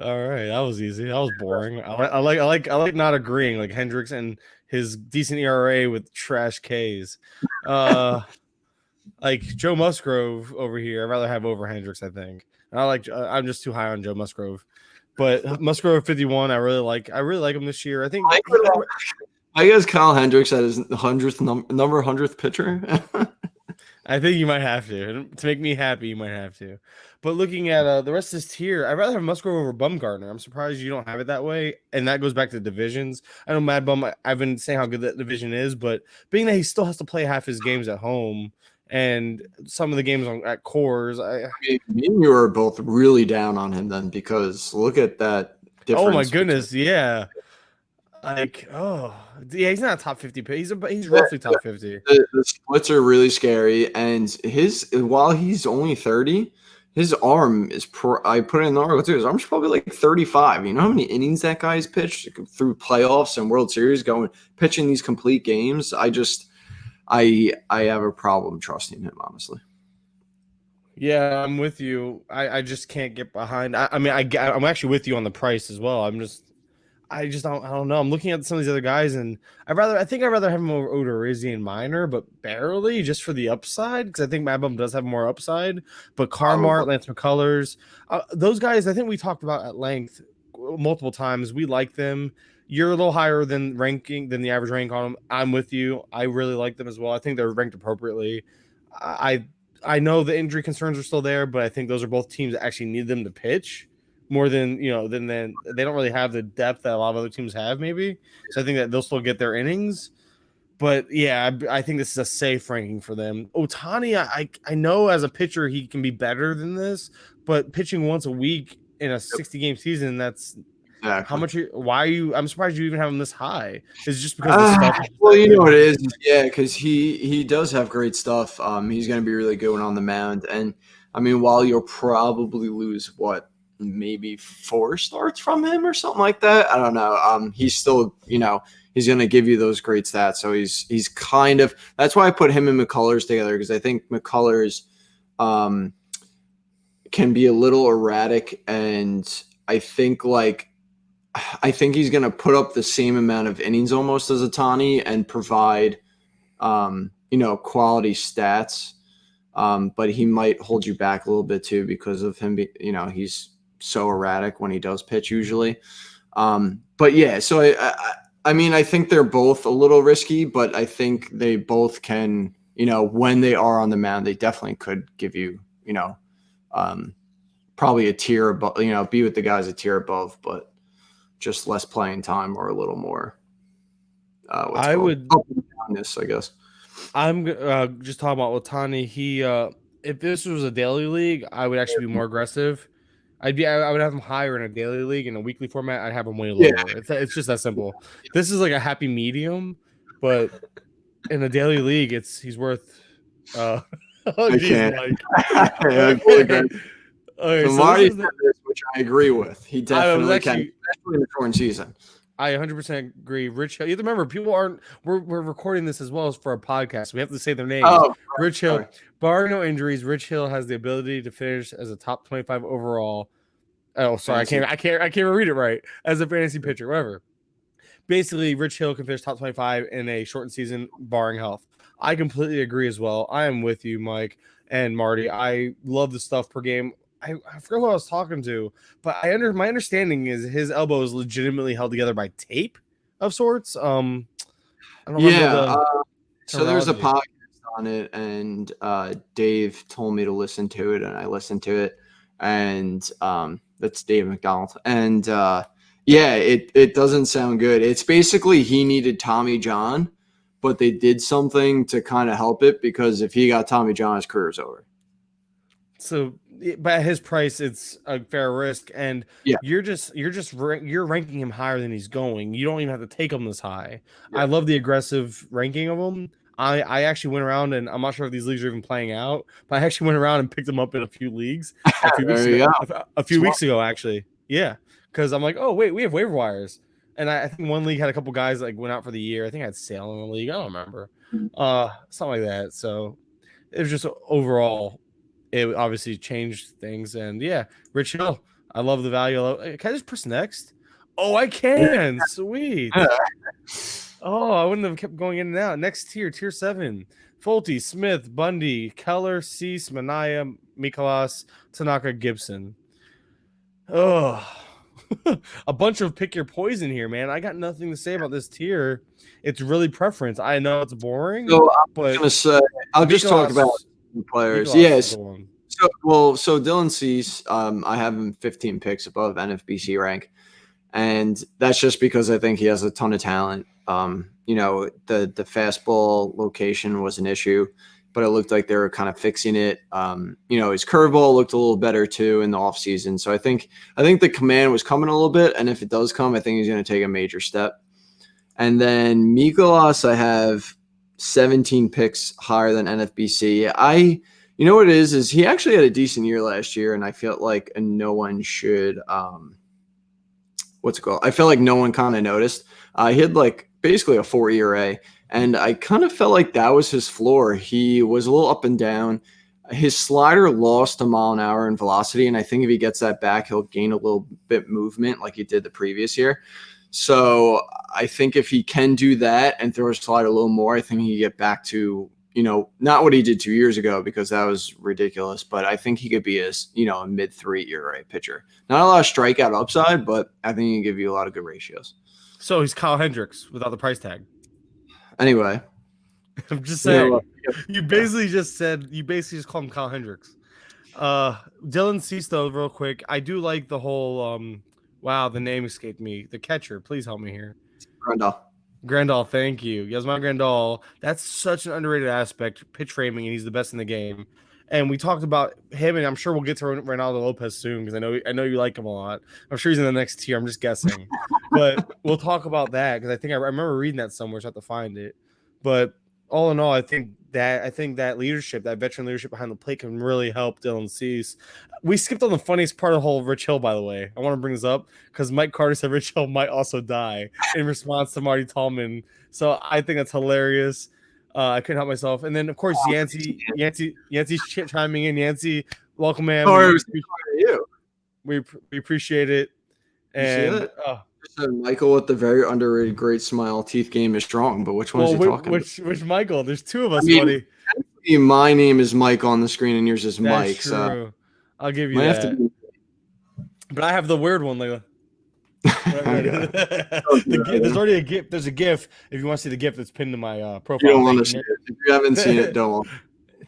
All right, that was easy. That was boring. I like not agreeing, like Hendricks and his decent ERA with trash Ks. Like Joe Musgrove over here, I'd rather have over Hendricks, I think. I'm just too high on Joe Musgrove. But Musgrove 51, I really like him this year. I think I guess Kyle Hendricks at his 100th pitcher. I think you might have to make me happy. You might have to, but looking at the rest of this tier, I'd rather have Musgrove over Bumgarner. I'm surprised you don't have it that way, and that goes back to divisions. I know Mad Bum. I've been saying how good that division is, but being that he still has to play half his games at home and some of the games at Coors, me and you are both really down on him then because look at that difference. Oh my goodness, yeah. Like, yeah, he's not a top 50 pick. He's roughly top 50. The splits are really scary, and while he's only 30, his arm is I put it in the article too. His arm's probably like 35. You know how many innings that guy's pitched through playoffs and World Series, pitching these complete games. I have a problem trusting him, honestly. Yeah, I'm with you. I just can't get behind. I'm actually with you on the price as well. I don't know. I'm looking at some of these other guys, and I'd rather have him over Odorizzi and Minor, but barely just for the upside because I think Mad Bum does have more upside. But Carmart, Lance McCullers, those guys, I think we talked about at length multiple times. We like them. You're a little higher than the average rank on them. I'm with you. I really like them as well. I think they're ranked appropriately. I know the injury concerns are still there, but I think those are both teams that actually need them to pitch. More than than they don't really have the depth that a lot of other teams have, maybe. So I think that they'll still get their innings. But yeah, I think this is a safe ranking for them. Ohtani, I know as a pitcher he can be better than this, but pitching once a week in a 60-game season, that's exactly. How much? Why are you? I'm surprised you even have him this high. Is it just because the stuff? Well, you know what it is, yeah, because he does have great stuff. He's going to be really good on the mound, and I mean, while you'll probably lose maybe 4 starts from him or something like that. I don't know. He's still, he's he's gonna give you those great stats. So he's kind of, that's why I put him and McCullers together, because I think McCullers can be a little erratic, and I think he's gonna put up the same amount of innings almost as Ohtani and provide quality stats. But he might hold you back a little bit too because of him. He's so erratic when he does pitch usually. But yeah, so I think they're both a little risky, but I think they both can, when they are on the mound, they definitely could give you, probably a tier above, be with the guys a tier above, but just less playing time or a little more. I guess. I'm just talking about Ohtani. He, if this was a daily league, I would actually be more aggressive. I would have him higher in a daily league. In a weekly format, I'd have him way lower. Yeah. It's just that simple. This is like a happy medium, but in a daily league, he's worth. Oh, geez, Mike. Okay, so Marty said this, which I agree with. He definitely can, especially in the short season. I 100% agree. Rich Hill. You have to remember, people aren't. We're recording this as well as for a podcast. We have to say their names. Oh, Rich Hill. Bar no injuries, Rich Hill has the ability to finish as a top 25 overall. Oh, sorry, I can't read it right. As a fantasy pitcher, whatever. Basically, Rich Hill can finish top 25 in a shortened season, barring health. I completely agree as well. I am with you, Mike and Marty. I love the stuff per game. I forgot who I was talking to, but my understanding is his elbow is legitimately held together by tape of sorts. I don't remember so there's a podcast on it, and Dave told me to listen to it, and I listened to it, and that's Dave McDonald, and it doesn't sound good. It's basically he needed Tommy John, but they did something to kind of help it, because if he got Tommy John, his career's over. So, but at his price, it's a fair risk, and you're ranking him higher than he's going. You don't even have to take him this high. Yeah. I love the aggressive ranking of him. I actually went around, and I'm not sure if these leagues are even playing out, but I actually went around and picked him up in a few leagues a few weeks ago, actually. Yeah, because I'm like, oh wait, we have waiver wires, and I think one league had a couple guys like went out for the year. I think I had Sale in the league. I don't remember, something like that. So it was just overall. It obviously changed things, and Rich Hill. I love the value. Can I just press next? Oh, I can. Sweet. Oh, I wouldn't have kept going in and out. Next tier 7. Fulte, Smith, Bundy, Keller, Cease, Manaya, Mikolas, Tanaka, Gibson. Oh, a bunch of pick your poison here, man. I got nothing to say about this tier. It's really preference. I know it's boring, so but gonna say, I'll just talk about players. Yes. So Dylan Cease, I have him 15 picks above NFBC rank, and that's just because I think he has a ton of talent. The fastball location was an issue, but it looked like they were kind of fixing it. His curveball looked a little better too in the offseason. So I think the command was coming a little bit, and if it does come, I think he's going to take a major step. And then Mikolas, I have 17 picks higher than NFBC. You know what it is he actually had a decent year last year, and I felt like no one should what's it called? I felt like no one kind of noticed. He had like basically a 4 ERA, and I kind of felt like that was his floor. He was a little up and down. His slider lost a mile an hour in velocity, and I think if he gets that back, he'll gain a little bit movement like he did the previous year. So I think if he can do that and throw his slider a little more, I think he can get back to, not what he did 2 years ago, because that was ridiculous, but I think he could be a mid-3 ERA pitcher. Not a lot of strikeout upside, but I think he can give you a lot of good ratios. So he's Kyle Hendricks without the price tag. Anyway. I'm just saying. You basically just called him Kyle Hendricks. Dylan Cease, though, real quick. I do like the whole wow, the name escaped me. The catcher, please help me here. Grandal, thank you. Yasmani Grandal. That's such an underrated aspect, pitch framing, and he's the best in the game. And we talked about him, and I'm sure we'll get to Reynaldo Lopez soon, because I know you like him a lot. I'm sure he's in the next tier. I'm just guessing. But we'll talk about that, because I think I remember reading that somewhere, so I have to find it. But all in all, I think that leadership, that veteran leadership behind the plate, can really help Dylan Cease. We skipped on the funniest part of the whole Rich Hill, by the way. I want to bring this up because Mike Carter said Rich Hill might also die in response to Marty Tallman. So I think that's hilarious. I couldn't help myself. And then of course Yancey's chiming in. Yancey, welcome, man. We appreciate it. And you see that? Michael with the very underrated great smile. Teeth game is strong, but which one is he talking about? Which Michael? There's two of us, buddy. My name is Mike on the screen, and yours is That's Mike. True. So I'll give you that. But I have the weird one, Layla. There's already a GIF. There's a GIF. If you want to see the GIF that's pinned to my profile. You don't want to see it. If you haven't seen it, don't.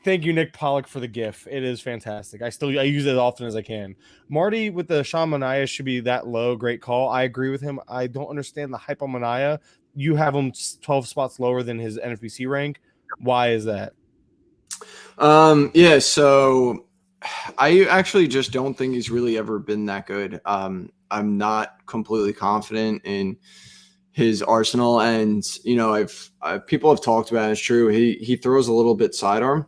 Thank you, Nick Pollock, for the GIF. It is fantastic. I use it as often as I can. Marty with the Sean Manaea should be that low. Great call. I agree with him. I don't understand the hype on Manaea. You have him 12 spots lower than his NFBC rank. Why is that? Yeah, so I actually just don't think he's really ever been that good. I'm not completely confident in his arsenal, and I've people have talked about it. It's true. He throws a little bit sidearm.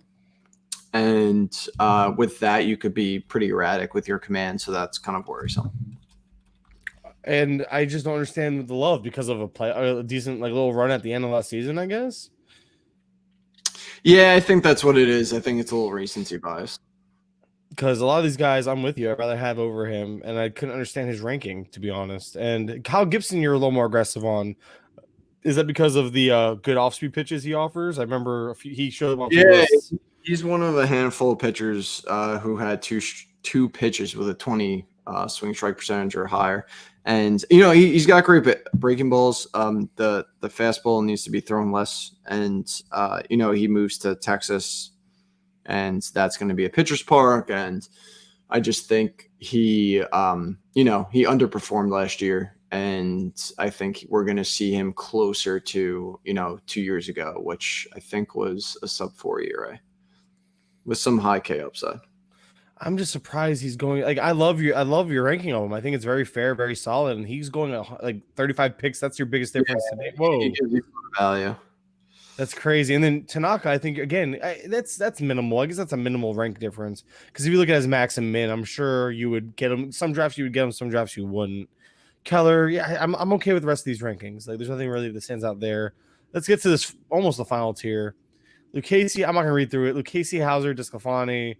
And with that, you could be pretty erratic with your command, so that's kind of worrisome. And I just don't understand the love because of a decent little run at the end of last season, I guess. Yeah, I think that's what it is. I think it's a little recency bias. Because a lot of these guys, I'm with you. I'd rather have over him, and I couldn't understand his ranking, to be honest. And Kyle Gibson, you're a little more aggressive on. Is that because of the good off-speed pitches he offers? I remember he showed up. Yeah. He's one of a handful of pitchers who had two pitches with a 20 swing strike percentage or higher, and he's got great breaking balls. The fastball needs to be thrown less, and he moves to Texas, and that's going to be a pitcher's park. And I just think he underperformed last year, and I think we're going to see him closer to 2 years ago, which I think was a sub-4 ERA. With some high K upside. I'm just surprised he's going. I love your ranking of him. I think it's very fair, very solid, and he's going 35 picks. That's your biggest difference today. Whoa, he gives you value. That's crazy. And then Tanaka, I think again, that's minimal. I guess that's a minimal rank difference because if you look at his max and min, I'm sure you would get him. Some drafts you would get him, some drafts you wouldn't. Keller, yeah, I'm okay with the rest of these rankings. There's nothing really that stands out there. Let's get to this almost the final tier. Lucchesi, I'm not gonna read through it. Lucchesi, Hauser, Desclafani,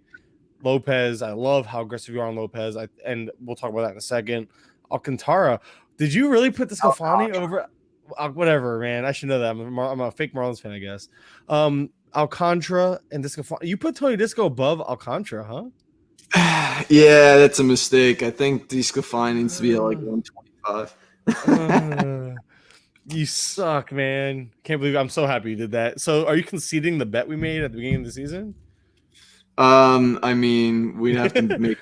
Lopez. I love how aggressive you are on Lopez. And we'll talk about that in a second. Alcantara, did you really put Desclafani over? Whatever, man. I should know that. I'm a fake Marlins fan, I guess. Alcantara and Desclafani. You put Tony Disco above Alcantara, huh? Yeah, that's a mistake. I think Desclafani needs to be at 125. You suck, man. Can't believe I'm so happy you did that. So are you conceding the bet we made at the beginning of the season? I mean, we'd have to make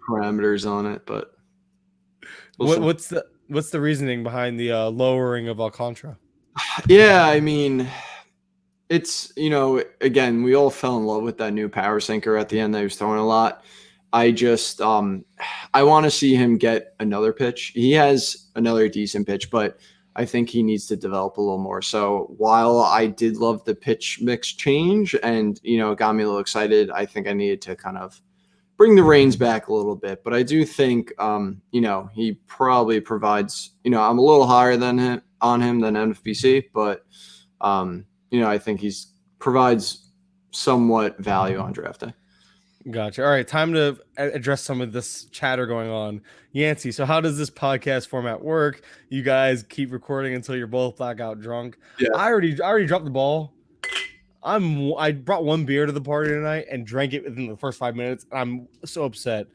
parameters on it, but what's the reasoning behind the lowering of Alcantara? Yeah, I mean, it's again, we all fell in love with that new power sinker at the end that he was throwing a lot. I just I want to see him get another pitch. He has another decent pitch, but I think he needs to develop a little more. So while I did love the pitch mix change and, it got me a little excited, I think I needed to kind of bring the reins back a little bit. But I do think, he probably provides, I'm a little higher than him than NFBC, but, I think he's provides somewhat value on draft day. Gotcha. All right, time to address some of this chatter going on. Yancey, so how does this podcast format work? You guys keep recording until you're both blackout drunk. Yeah. I already dropped the ball. I brought one beer to the party tonight and drank it within the first 5 minutes. I'm so upset.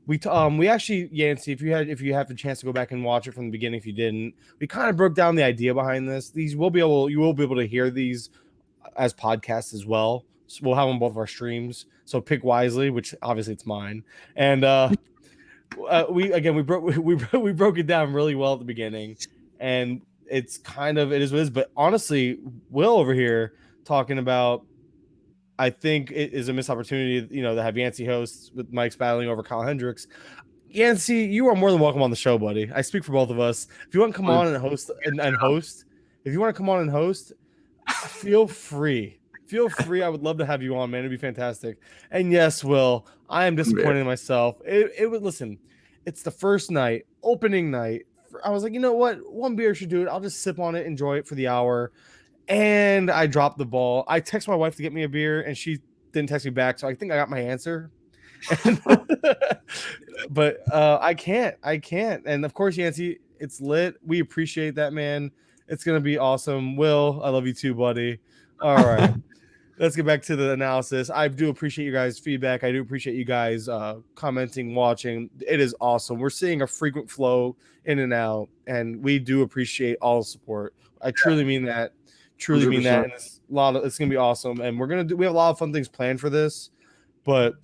We actually, Yancey, if you have the chance to go back and watch it from the beginning, if you didn't, we kind of broke down the idea behind this. You will be able to hear these as podcasts as well. So we'll have them both of our streams. So pick wisely, which obviously it's mine. And we broke it down really well at the beginning, and it is what it is. But honestly, Will over here talking about, I think it is a missed opportunity, to have Yancey hosts with Mike's battling over Kyle Hendricks. Yancey, you are more than welcome on the show, buddy. I speak for both of us. If you want to come on and host, feel free. Feel free. I would love to have you on, man. It'd be fantastic. And yes, Will, I am disappointed in myself. It would listen. It's the first night, opening night. I was like, you know what? One beer should do it. I'll just sip on it, enjoy it for the hour. And I dropped the ball. I text my wife to get me a beer, and she didn't text me back. So I think I got my answer. But I can't. And of course, Yancey, it's lit. We appreciate that, man. It's gonna be awesome. Will, I love you too, buddy. All right. Let's get back to the analysis. I do appreciate you guys' feedback. I do appreciate you guys commenting, watching. It is awesome. We're seeing a frequent flow in and out, and we do appreciate all the support. I truly mean that. Truly 100%. Mean that. And it's gonna be awesome. And we have a lot of fun things planned for this, but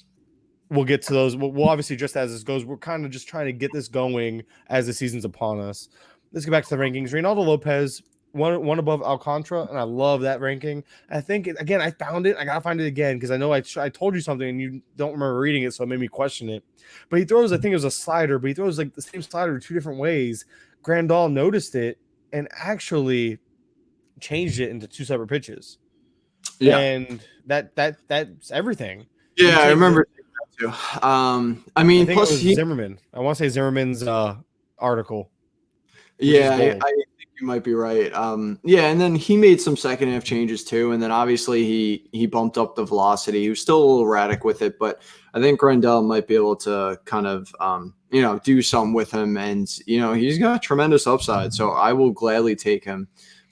we'll get to those. We'll obviously, just as this goes, we're kind of just trying to get this going as the season's upon us. Let's get back to the rankings. Reynaldo Lopez, one above Alcantara, and I love that ranking. I think, again, I found it. I got to find it again because I know I told you something and you don't remember reading it, so it made me question it. But he throws, I think it was a slider, but he throws like the same slider two different ways. Grandal noticed it and actually changed it into two separate pitches. Yeah. And that's everything. Yeah, I remember that too. I mean, plus Zimmerman. I want to say Zimmerman's article. Yeah, I think you might be right. Yeah, and then he made some second half changes too, and then obviously he bumped up the velocity. He was still a little erratic with it, but I think Grandal might be able to kind of do something with him, and he's got tremendous upside. So I will gladly take him.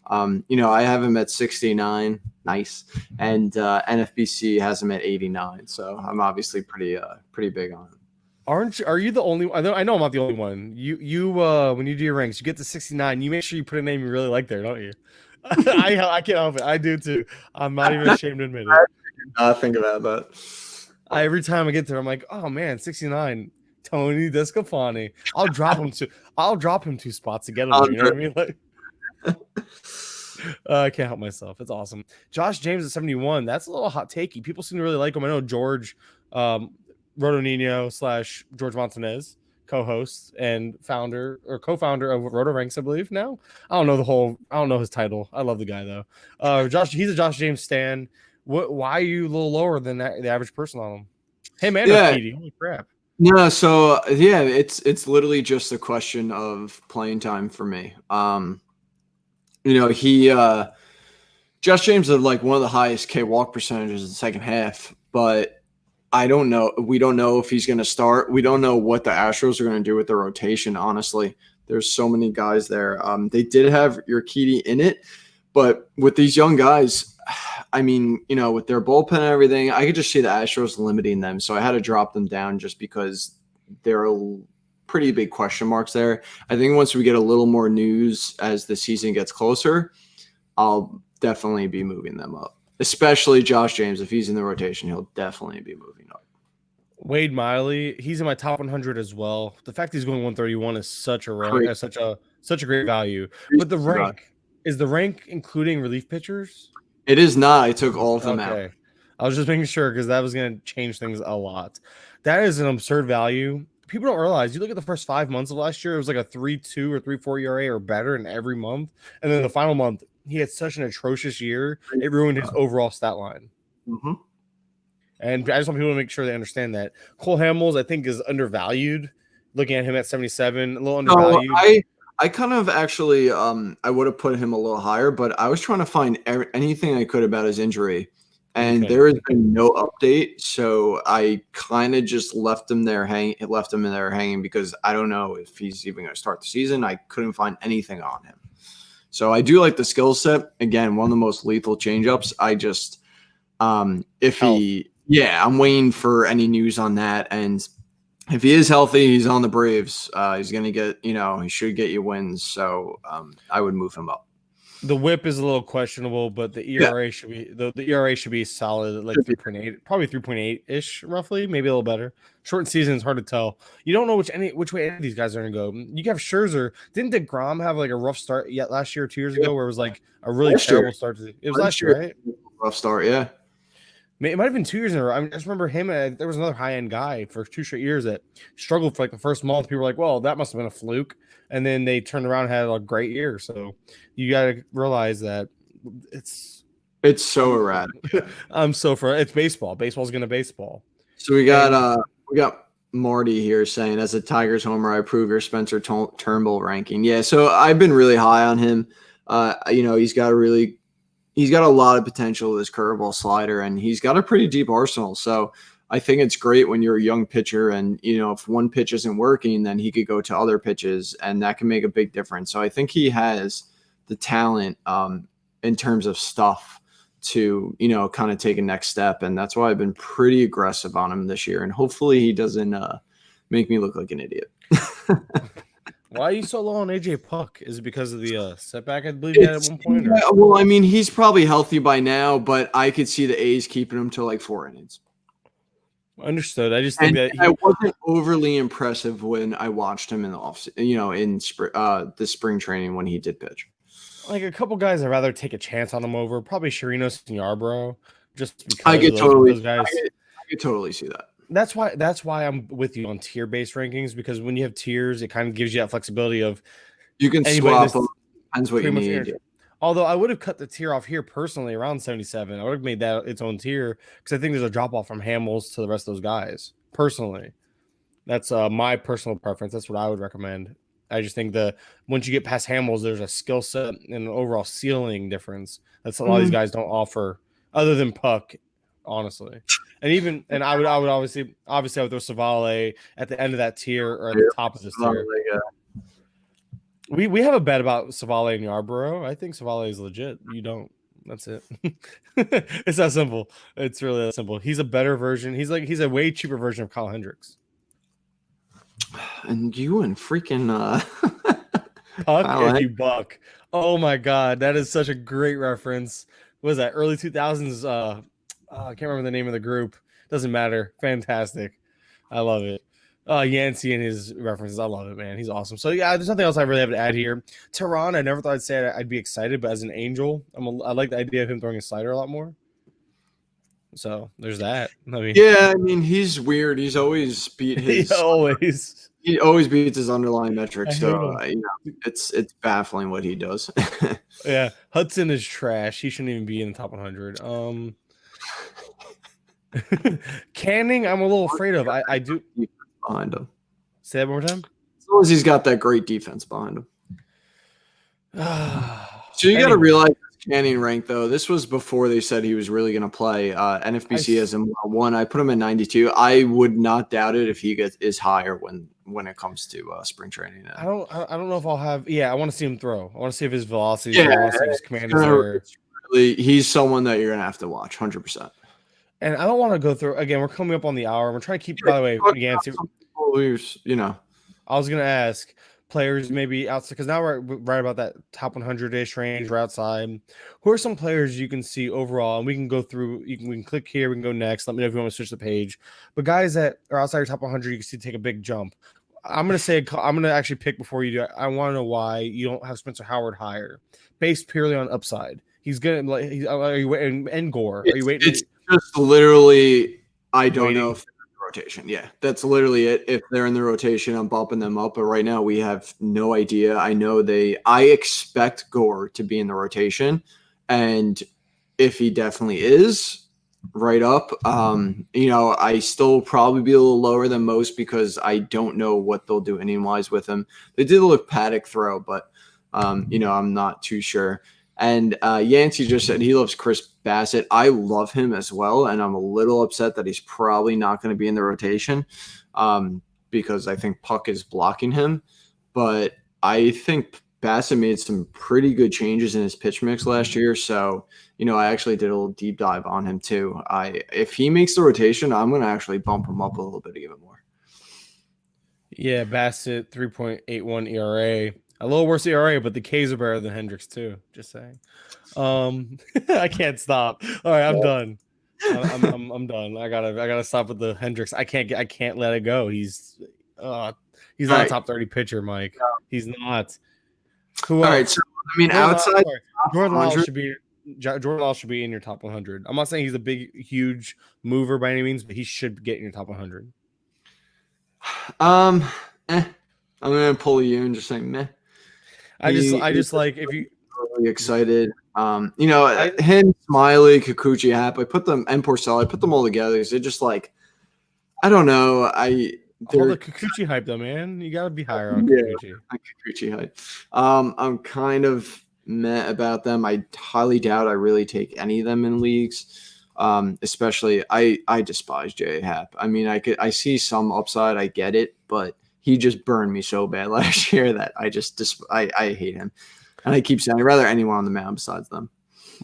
I have him at 69, nice, and NFBC has him at 89. So I'm obviously pretty big on him. Are you the only? I know I'm not the only one. You when you do your ranks, you get to 69. You make sure you put a name you really like there, don't you? I can't help it. I do too. I'm not even ashamed to admit it. I think about that. Every time I get there, I'm like, oh man, 69. Tony Descafani. I'll drop him 2 spots to get him. You know what I mean? Like, I can't help myself. It's awesome. Josh James at 71. That's a little hot takey. People seem to really like him. I know George Roto Nino / George Montanez, co-host and founder or co-founder of Roto Ranks, I believe. Now I don't know his title. I love the guy though. He's a Josh James stan. Why are you a little lower than the average person on him? Hey man, holy crap. No, so yeah, it's literally just a question of playing time for me. Josh James had like one of the highest K walk percentages in the second half, but I don't know. We don't know if he's going to start. We don't know what the Astros are going to do with the rotation. Honestly, there's so many guys there. They did have Urquidy in it, but with these young guys, I mean, with their bullpen and everything, I could just see the Astros limiting them. So I had to drop them down just because there are pretty big question marks there. I think once we get a little more news as the season gets closer, I'll definitely be moving them up. Especially Josh James. If he's in the rotation, he'll definitely be moving up. Wade Miley, he's in my top 100 as well. The fact he's going 131 is such a great value. But is the rank including relief pitchers? It is not. I took all of them out. I was just making sure because that was going to change things a lot. That is an absurd value. People don't realize. You look at the first 5 months of last year, it was like a 3.2 or 3.4 ERA or better in every month. And then the final month, he had such an atrocious year, it ruined his overall stat line. Mm-hmm. And I just want people to make sure they understand that. Cole Hamels, I think, is undervalued. Looking at him at 77, a little undervalued. No, I kind of actually, I would have put him a little higher, but I was trying to find anything I could about his injury, and there has been no update. So I kind of just left him there hanging because I don't know if he's even going to start the season. I couldn't find anything on him. So I do like the skill set. Again, one of the most lethal changeups. I just, I'm waiting for any news on that. And if he is healthy, he's on the Braves. He's going to get, he should get you wins. So I would move him up. The whip is a little questionable, but the ERA should be the ERA should be solid at like 3.8, probably 3.8 ish, roughly, maybe a little better. Short season is hard to tell. You don't know which way any of these guys are going to go. You have Scherzer. Didn't DeGrom have like a rough start yet last year, 2 years ago, where it was like a really terrible start? It was last year, right? Rough start, yeah. It might have been 2 years in a row. I just remember him. There was another high-end guy for 2 straight years that struggled for like the first month. People were like, well, that must have been a fluke. And then they turned around and had a great year. So you got to realize that it's It's so erratic. I'm so for it's baseball. Baseball's gonna baseball. So we got Marty here saying, as a Tigers homer, I approve your Spencer Turnbull ranking. Yeah, so I've been really high on him. He's got a lot of potential with his curveball slider, and he's got a pretty deep arsenal. So I think it's great when you're a young pitcher, and if one pitch isn't working, then he could go to other pitches, and that can make a big difference. So I think he has the talent in terms of stuff to kind of take a next step, and that's why I've been pretty aggressive on him this year, and hopefully he doesn't make me look like an idiot. Why are you so low on AJ Puck? Is it because of the setback I believe he had at one point? Yeah, well, I mean, he's probably healthy by now, but I could see the A's keeping him to like 4 innings. Understood. I just think that I wasn't overly impressive when I watched him in the the spring training when he did pitch. Like a couple guys, I'd rather take a chance on him over probably Chirinos and Yarbrough, just because I could those guys. I could totally see that. That's why I'm with you on tier-based rankings, because when you have tiers, it kind of gives you that flexibility of you can swap them. Depends what you need. Although I would have cut the tier off here personally around 77. I would have made that its own tier because I think there's a drop off from Hamels to the rest of those guys. Personally, that's my personal preference. That's what I would recommend. I just think once you get past Hamels, there's a skill set and an overall ceiling difference that's a lot of these guys don't offer, other than Puck, honestly. And I would obviously I would throw Savale at the end of that tier or at the top of this tier. We have a bet about Savale and Yarbrough. I think Savale is legit. You don't. That's it. It's that simple. It's really that simple. He's a better version. He's a way cheaper version of Kyle Hendricks. And you and freaking Puck if you buck. Oh my god, that is such a great reference. What was that? Early 2000s. I can't remember the name of the group. Doesn't matter. Fantastic. I love it. Yancey and his references. I love it, man. He's awesome. So yeah, there's nothing else I really have to add here. Tehran, I never thought I'd say I'd be excited, but as an Angel, I like the idea of him throwing a slider a lot more. So there's that. I mean, he's weird. He's always beat his. He always beats his underlying metrics. So it's baffling what he does. Yeah, Hudson is trash. He shouldn't even be in the top 100. Canning, I'm a little afraid of. I do behind him. Say that one more time. As long as he's got that great defense behind him. So you got to realize Canning rank though. This was before they said he was really going to play. NFBC has him 1. I put him at 92. I would not doubt it if he is higher when it comes to spring training. Now. I don't know if I'll have. Yeah, I want to see him throw. I want to see if his velocity. I want to see if his command is there. He's someone that you're going to have to watch 100%. And I don't want to go through again. We're coming up on the hour. We're trying to keep. By the way, Yancey. I was going to ask players maybe outside because now we're right about that top 100-ish range. We're outside. Who are some players you can see overall? And we can go through. We can click here. We can go next. Let me know if you want to switch the page. But guys that are outside your top 100, you can see take a big jump. I'm going to actually pick before you do it. I want to know why you don't have Spencer Howard higher, based purely on upside. He's good. Are you waiting? And Gore. Are you waiting? It's just literally. I don't know if they're in the rotation. Yeah, that's literally it. If they're in the rotation, I'm bumping them up. But right now, we have no idea. I expect Gore to be in the rotation, and if he definitely is right up, I still probably be a little lower than most because I don't know what they'll do inning-wise with him. They did look Paddock throw, but I'm not too sure. And Yancey just said he loves Chris Bassett. I love him as well, and I'm a little upset that he's probably not going to be in the rotation because I think Puck is blocking him. But I think Bassett made some pretty good changes in his pitch mix last year, so I actually did a little deep dive on him too. If he makes the rotation, I'm going to actually bump him up a little bit even more. Yeah, Bassett 3.81 ERA. A little worse ERA, but the K's are better than Hendricks too. Just saying. I can't stop. All right, I'm done. I'm done. I gotta stop with the Hendricks. I can't let it go. He's not a top 30 pitcher, Mike. No. He's not. Who else? All right, so outside Jordan Law should be in your top 100. I'm not saying he's a big, huge mover by any means, but he should get in your top 100. I'm gonna pull you and just say meh. I just like if you really excited. Him, Smiley, Kikuchi, Hap, I put them, and Porcello, I put them all together because they're just like, I don't know. All the Kikuchi hype though, man. You gotta be higher on Yeah, Kikuchi. Kikuchi hype. I'm kind of meh about them. I highly doubt I really take any of them in leagues. Especially I despise J Hap. I mean, I see some upside, I get it, but he just burned me so bad last year that I hate him. And I keep saying I'd rather anyone on the mound besides them.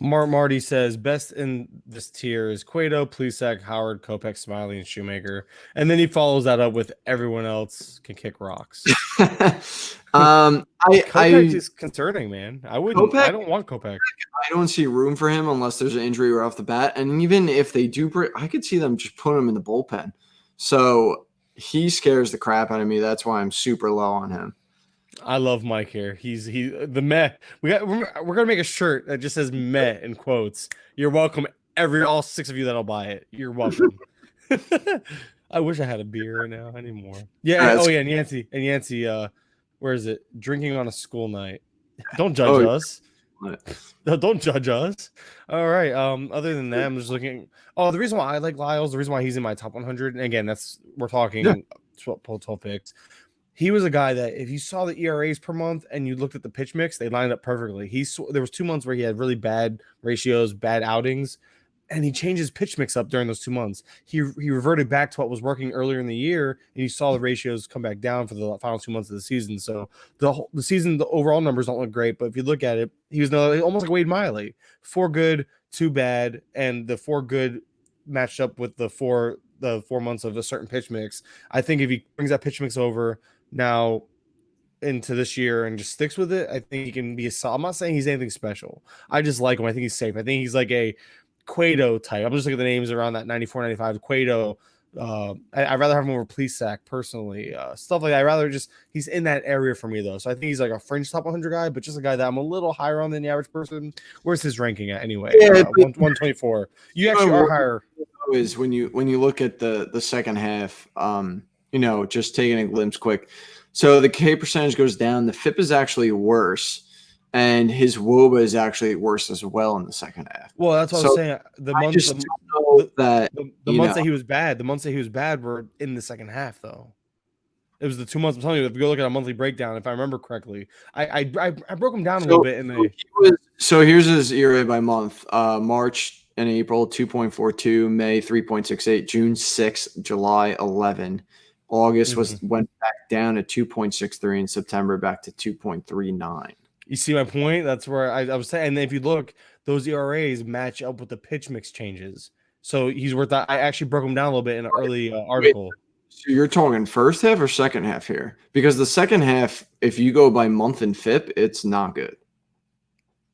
Marty says best in this tier is Cueto, Plesac, Howard, Kopech, Smiley, and Shoemaker, and then he follows that up with everyone else can kick rocks. Kopech is concerning, man. I don't want Kopech. I don't see room for him unless there's an injury right off the bat, and even if they do, I could see them just putting him in the bullpen. So he scares the crap out of me. That's why I'm super low on him. I love Mike here. He's the meh. We're gonna make a shirt that just says meh in quotes. You're welcome, all 6 of you that'll buy it. You're welcome. I wish I had a beer right now. I need more. Yeah. Oh yeah, and Yancey. Where is it? Drinking on a school night. Don't judge us. No, don't judge us. All right. Other than that, I'm just looking. Oh, the reason why I like Lyles, the reason why he's in my top 100, and again, we're talking 12 picks. He was a guy that if you saw the ERAs per month and you looked at the pitch mix, they lined up perfectly. There was 2 months where he had really bad ratios, bad outings, and he changed his pitch mix up during those 2 months. He reverted back to what was working earlier in the year, and you saw the ratios come back down for the final 2 months of the season. So the season, the overall numbers don't look great, but if you look at it, he was almost like Wade Miley, 4 good, 2 bad, and the 4 good matched up with the 4 months of a certain pitch mix. I think if he brings that pitch mix over now into this year and just sticks with it, I think he can be I'm not saying he's anything special. I just like him. I think he's safe. I think he's like a Cueto type. I'm just looking at the names around that 94, 95. Cueto. I'd rather have him over Plesac personally. Stuff like that. He's in that area for me though. So I think he's like a fringe top 100 guy, but just a guy that I'm a little higher on than the average person. Where's his ranking at anyway? 124. You actually are higher. Is when you look at the second half, just taking a glimpse quick. So the K percentage goes down. The FIP is actually worse, and his WOBA is actually worse as well in the second half. Well, that's what I was saying. The months that he was bad, the months that he was bad were in the second half, though. It was the 2 months. I'm telling you, if you go look at a monthly breakdown, if I remember correctly, I broke him down a little bit. So here's his ERA by month: March and April 2.42, May 3.68, June 6, July 11. August went back down to 2.63, and September back to 2.39. You see my point? That's where I was saying. And if you look, those ERAs match up with the pitch mix changes. So he's worth that. I actually broke him down a little bit in an early article. So you're talking first half or second half here? Because the second half, if you go by month and FIP, it's not good.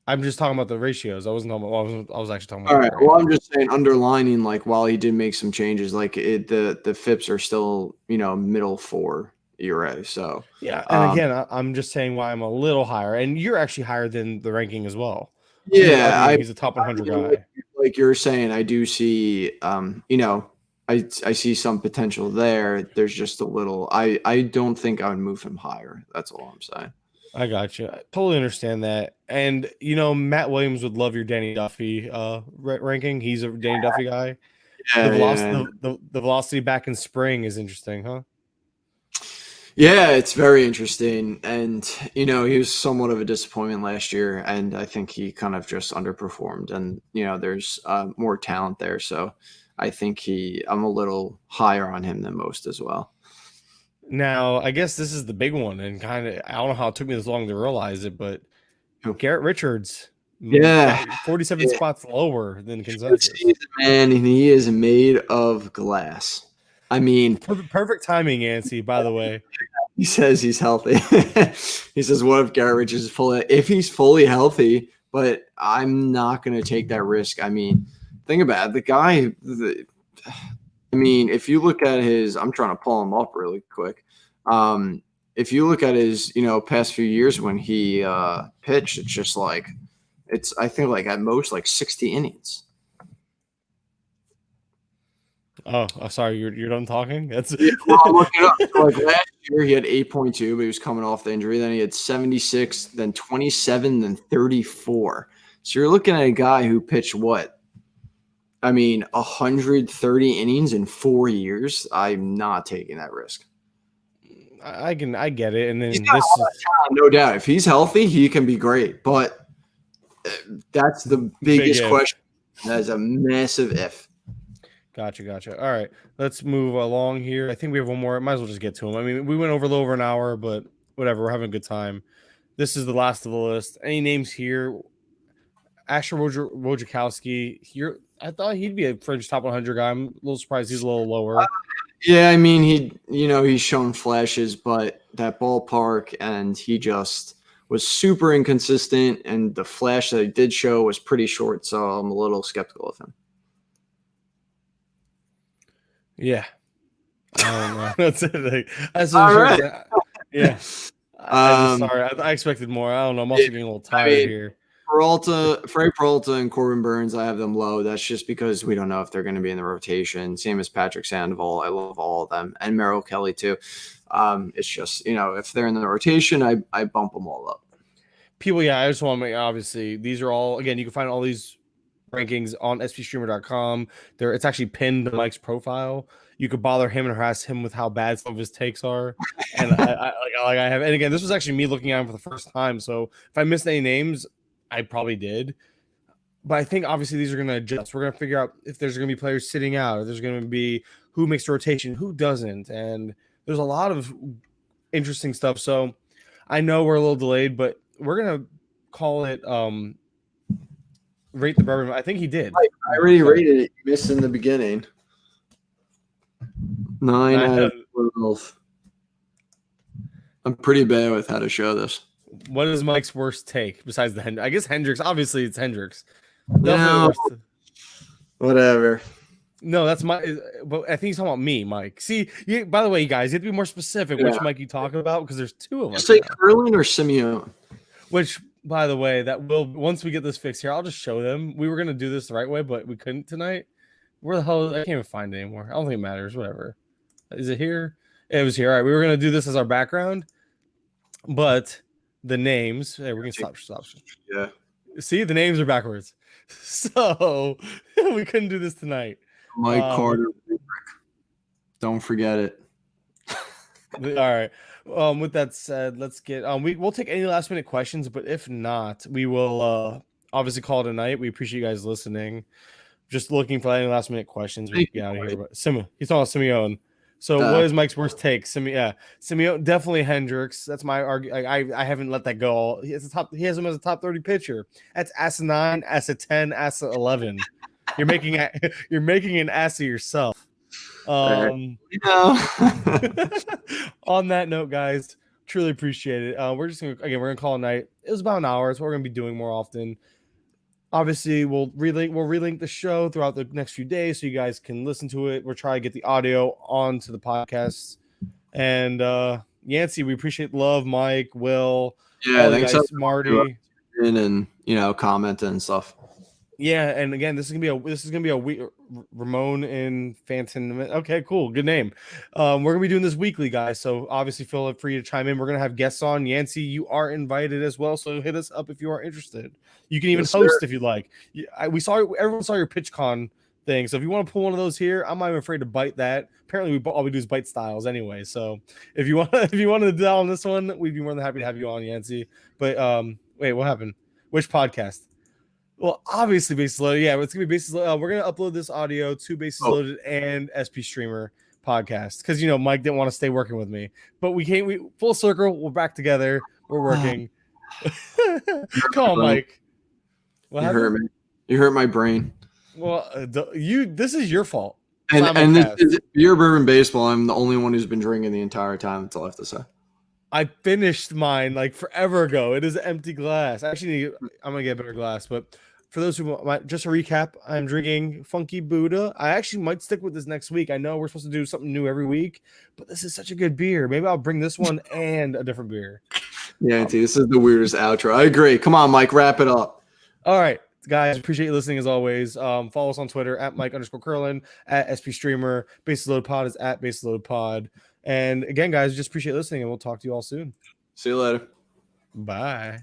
I'm just talking about the ratios. I wasn't talking about. I was actually talking about. All right. Well, I'm just saying, underlining, like, while he did make some changes, like the FIPS are still middle 4 ERA. So yeah, and again, I'm just saying why I'm a little higher, and you're actually higher than the ranking as well. Yeah, he's a top 100 guy. Like you're saying, I do see, I see some potential there. There's just a little. I don't think I would move him higher. That's all I'm saying. I got you. I totally understand that. And, Matt Williams would love your Danny Duffy ranking. He's a Danny Duffy guy. Yeah, the velocity back in spring is interesting, huh? Yeah, it's very interesting. And, he was somewhat of a disappointment last year, and I think he kind of just underperformed. And, there's more talent there. So I think I'm a little higher on him than most as well. Now, I guess this is the big one, and kind of, I don't know how it took me this long to realize it, but Garrett Richards, 47 spots lower than consensus. Man, and he is made of glass. I mean, perfect timing, Yancey, by the way. He says he's healthy. He says, what if Garrett Richards is fully? If he's fully healthy, but I'm not going to take that risk. I mean, think about it. The guy, if you look at his, I'm trying to pull him up really quick. If you look at his, past few years when he pitched, it's just like, I think like at most like 60 innings. Oh, sorry, you're done talking? That's well, I'm looking up. So like last year he had 8.2, but he was coming off the injury. Then he had 76, then 27, then 34. So you're looking at a guy who pitched what? I mean, 130 innings in 4 years. I'm not taking that risk. I get it. And then He's got a lot of talent, no doubt. If he's healthy, he can be great. But that's the biggest question. That is a massive if. Gotcha. All right, let's move along here. I think we have one more. Might as well just get to them. I mean, we went over a little over an hour, but whatever. We're having a good time. This is the last of the list. Any names here? Asher Wojciechowski here. I thought he'd be a fringe top 100 guy. I'm a little surprised he's a little lower. Yeah, I mean, he's shown flashes, but that ballpark, and he just was super inconsistent, and the flash that he did show was pretty short, so I'm a little skeptical of him. Yeah. I don't know. That's it. That's right. Yeah. Sorry. I expected more. I don't know. I'm also getting a little tired here. Frank Peralta and Corbin Burns, I have them low. That's just because we don't know if they're going to be in the rotation. Same as Patrick Sandoval. I love all of them. And Merrill Kelly, too. It's just, if they're in the rotation, I bump them all up. People, yeah, I just want to make, obviously, these are all, again, you can find all these rankings on SpStreamer.com. It's actually pinned to Mike's profile. You could bother him and harass him with how bad some of his takes are. And I have, and again, this was actually me looking at him for the first time. So if I missed any names, I probably did. But I think obviously these are going to adjust. We're going to figure out if there's going to be players sitting out, or there's going to be who makes the rotation, who doesn't. And there's a lot of interesting stuff. So I know we're a little delayed, but we're going to call it rate the bourbon. I think he did. I already rated it. You missed in the beginning. 9 out of 12. I'm pretty bad with how to show this. What is Mike's worst take besides the Hendricks? I guess Hendricks. Obviously, it's Hendricks. No, whatever. No, that's my. But I think he's talking about me, Mike. See, by the way, you guys, you have to be more specific which Mike you talking about because there's two of us. Say Kurland or Simione. Which, by the way, that will once we get this fixed here, I'll just show them. We were gonna do this the right way, but we couldn't tonight. Where the hell? I can't even find it anymore. I don't think it matters. Whatever. Is it here? It was here. All right, we were gonna do this as our background, but the names. Hey, we're gonna stop. Yeah. See, the names are backwards, so we couldn't do this tonight. Mike Carter. Don't forget it. All right. With that said, let's get. We'll take any last minute questions, but if not, we will obviously call it a night. We appreciate you guys listening. Just looking for any last minute questions. We can get out of here. But he's talking about Simione. So what is Mike's worst take? Simione, definitely Hendricks. That's my argument. I haven't let that go. He has him as a top 30 pitcher. That's ass 9, ass 10, ass 11. You're making an ass of yourself. On that note, guys, truly appreciate it. We're gonna call it a night. It was about an hour. It's what we're gonna be doing more often. Obviously, we'll relink the show throughout the next few days so you guys can listen to it. We're trying to get the audio onto the podcast. And Yancey, we appreciate love, Mike, Will, thanks, guys, Marty, and commenting and stuff. Yeah, and again, this is gonna be a week. Ramon and Phantom. Okay, cool, good name. We're gonna be doing this weekly, guys. So obviously, feel free to chime in. We're gonna have guests on. Yancey, you are invited as well. So hit us up if you are interested. You can even host if you'd like. Everyone saw your PitchCon thing. So if you want to pull one of those here, I'm not even afraid to bite that. Apparently, all we do is bite styles anyway. So if you want to dial on this one, we'd be more than happy to have you on, Yancey. But wait, what happened? Which podcast? Well, obviously, Bases Loaded. Yeah, it's gonna be Bases Loaded. We're gonna upload this audio to Bases Loaded and SpStreamer podcast because Mike didn't want to stay working with me, but we can't. We full circle. We're back together. We're working. Come on, Mike. What hurt me. You hurt my brain. Well, this is your fault. And this is Beer Bourbon Baseball. I'm the only one who's been drinking the entire time. That's all I have to say. I finished mine like forever ago. It is an empty glass. Actually, I'm gonna get a better glass. But for those who might, just a recap, I'm drinking Funky Buddha. I actually might stick with this next week. I know we're supposed to do something new every week, but this is such a good beer. Maybe I'll bring this one and a different beer. Yeah, this is the weirdest outro. I agree. Come on, Mike, wrap it up. All right, guys, appreciate you listening as always. Follow us on Twitter at Mike_Kurland, at SpStreamer. Bases Loaded Pod is at Bases Loaded Pod. And again, guys, just appreciate listening, and we'll talk to you all soon. See you later. Bye.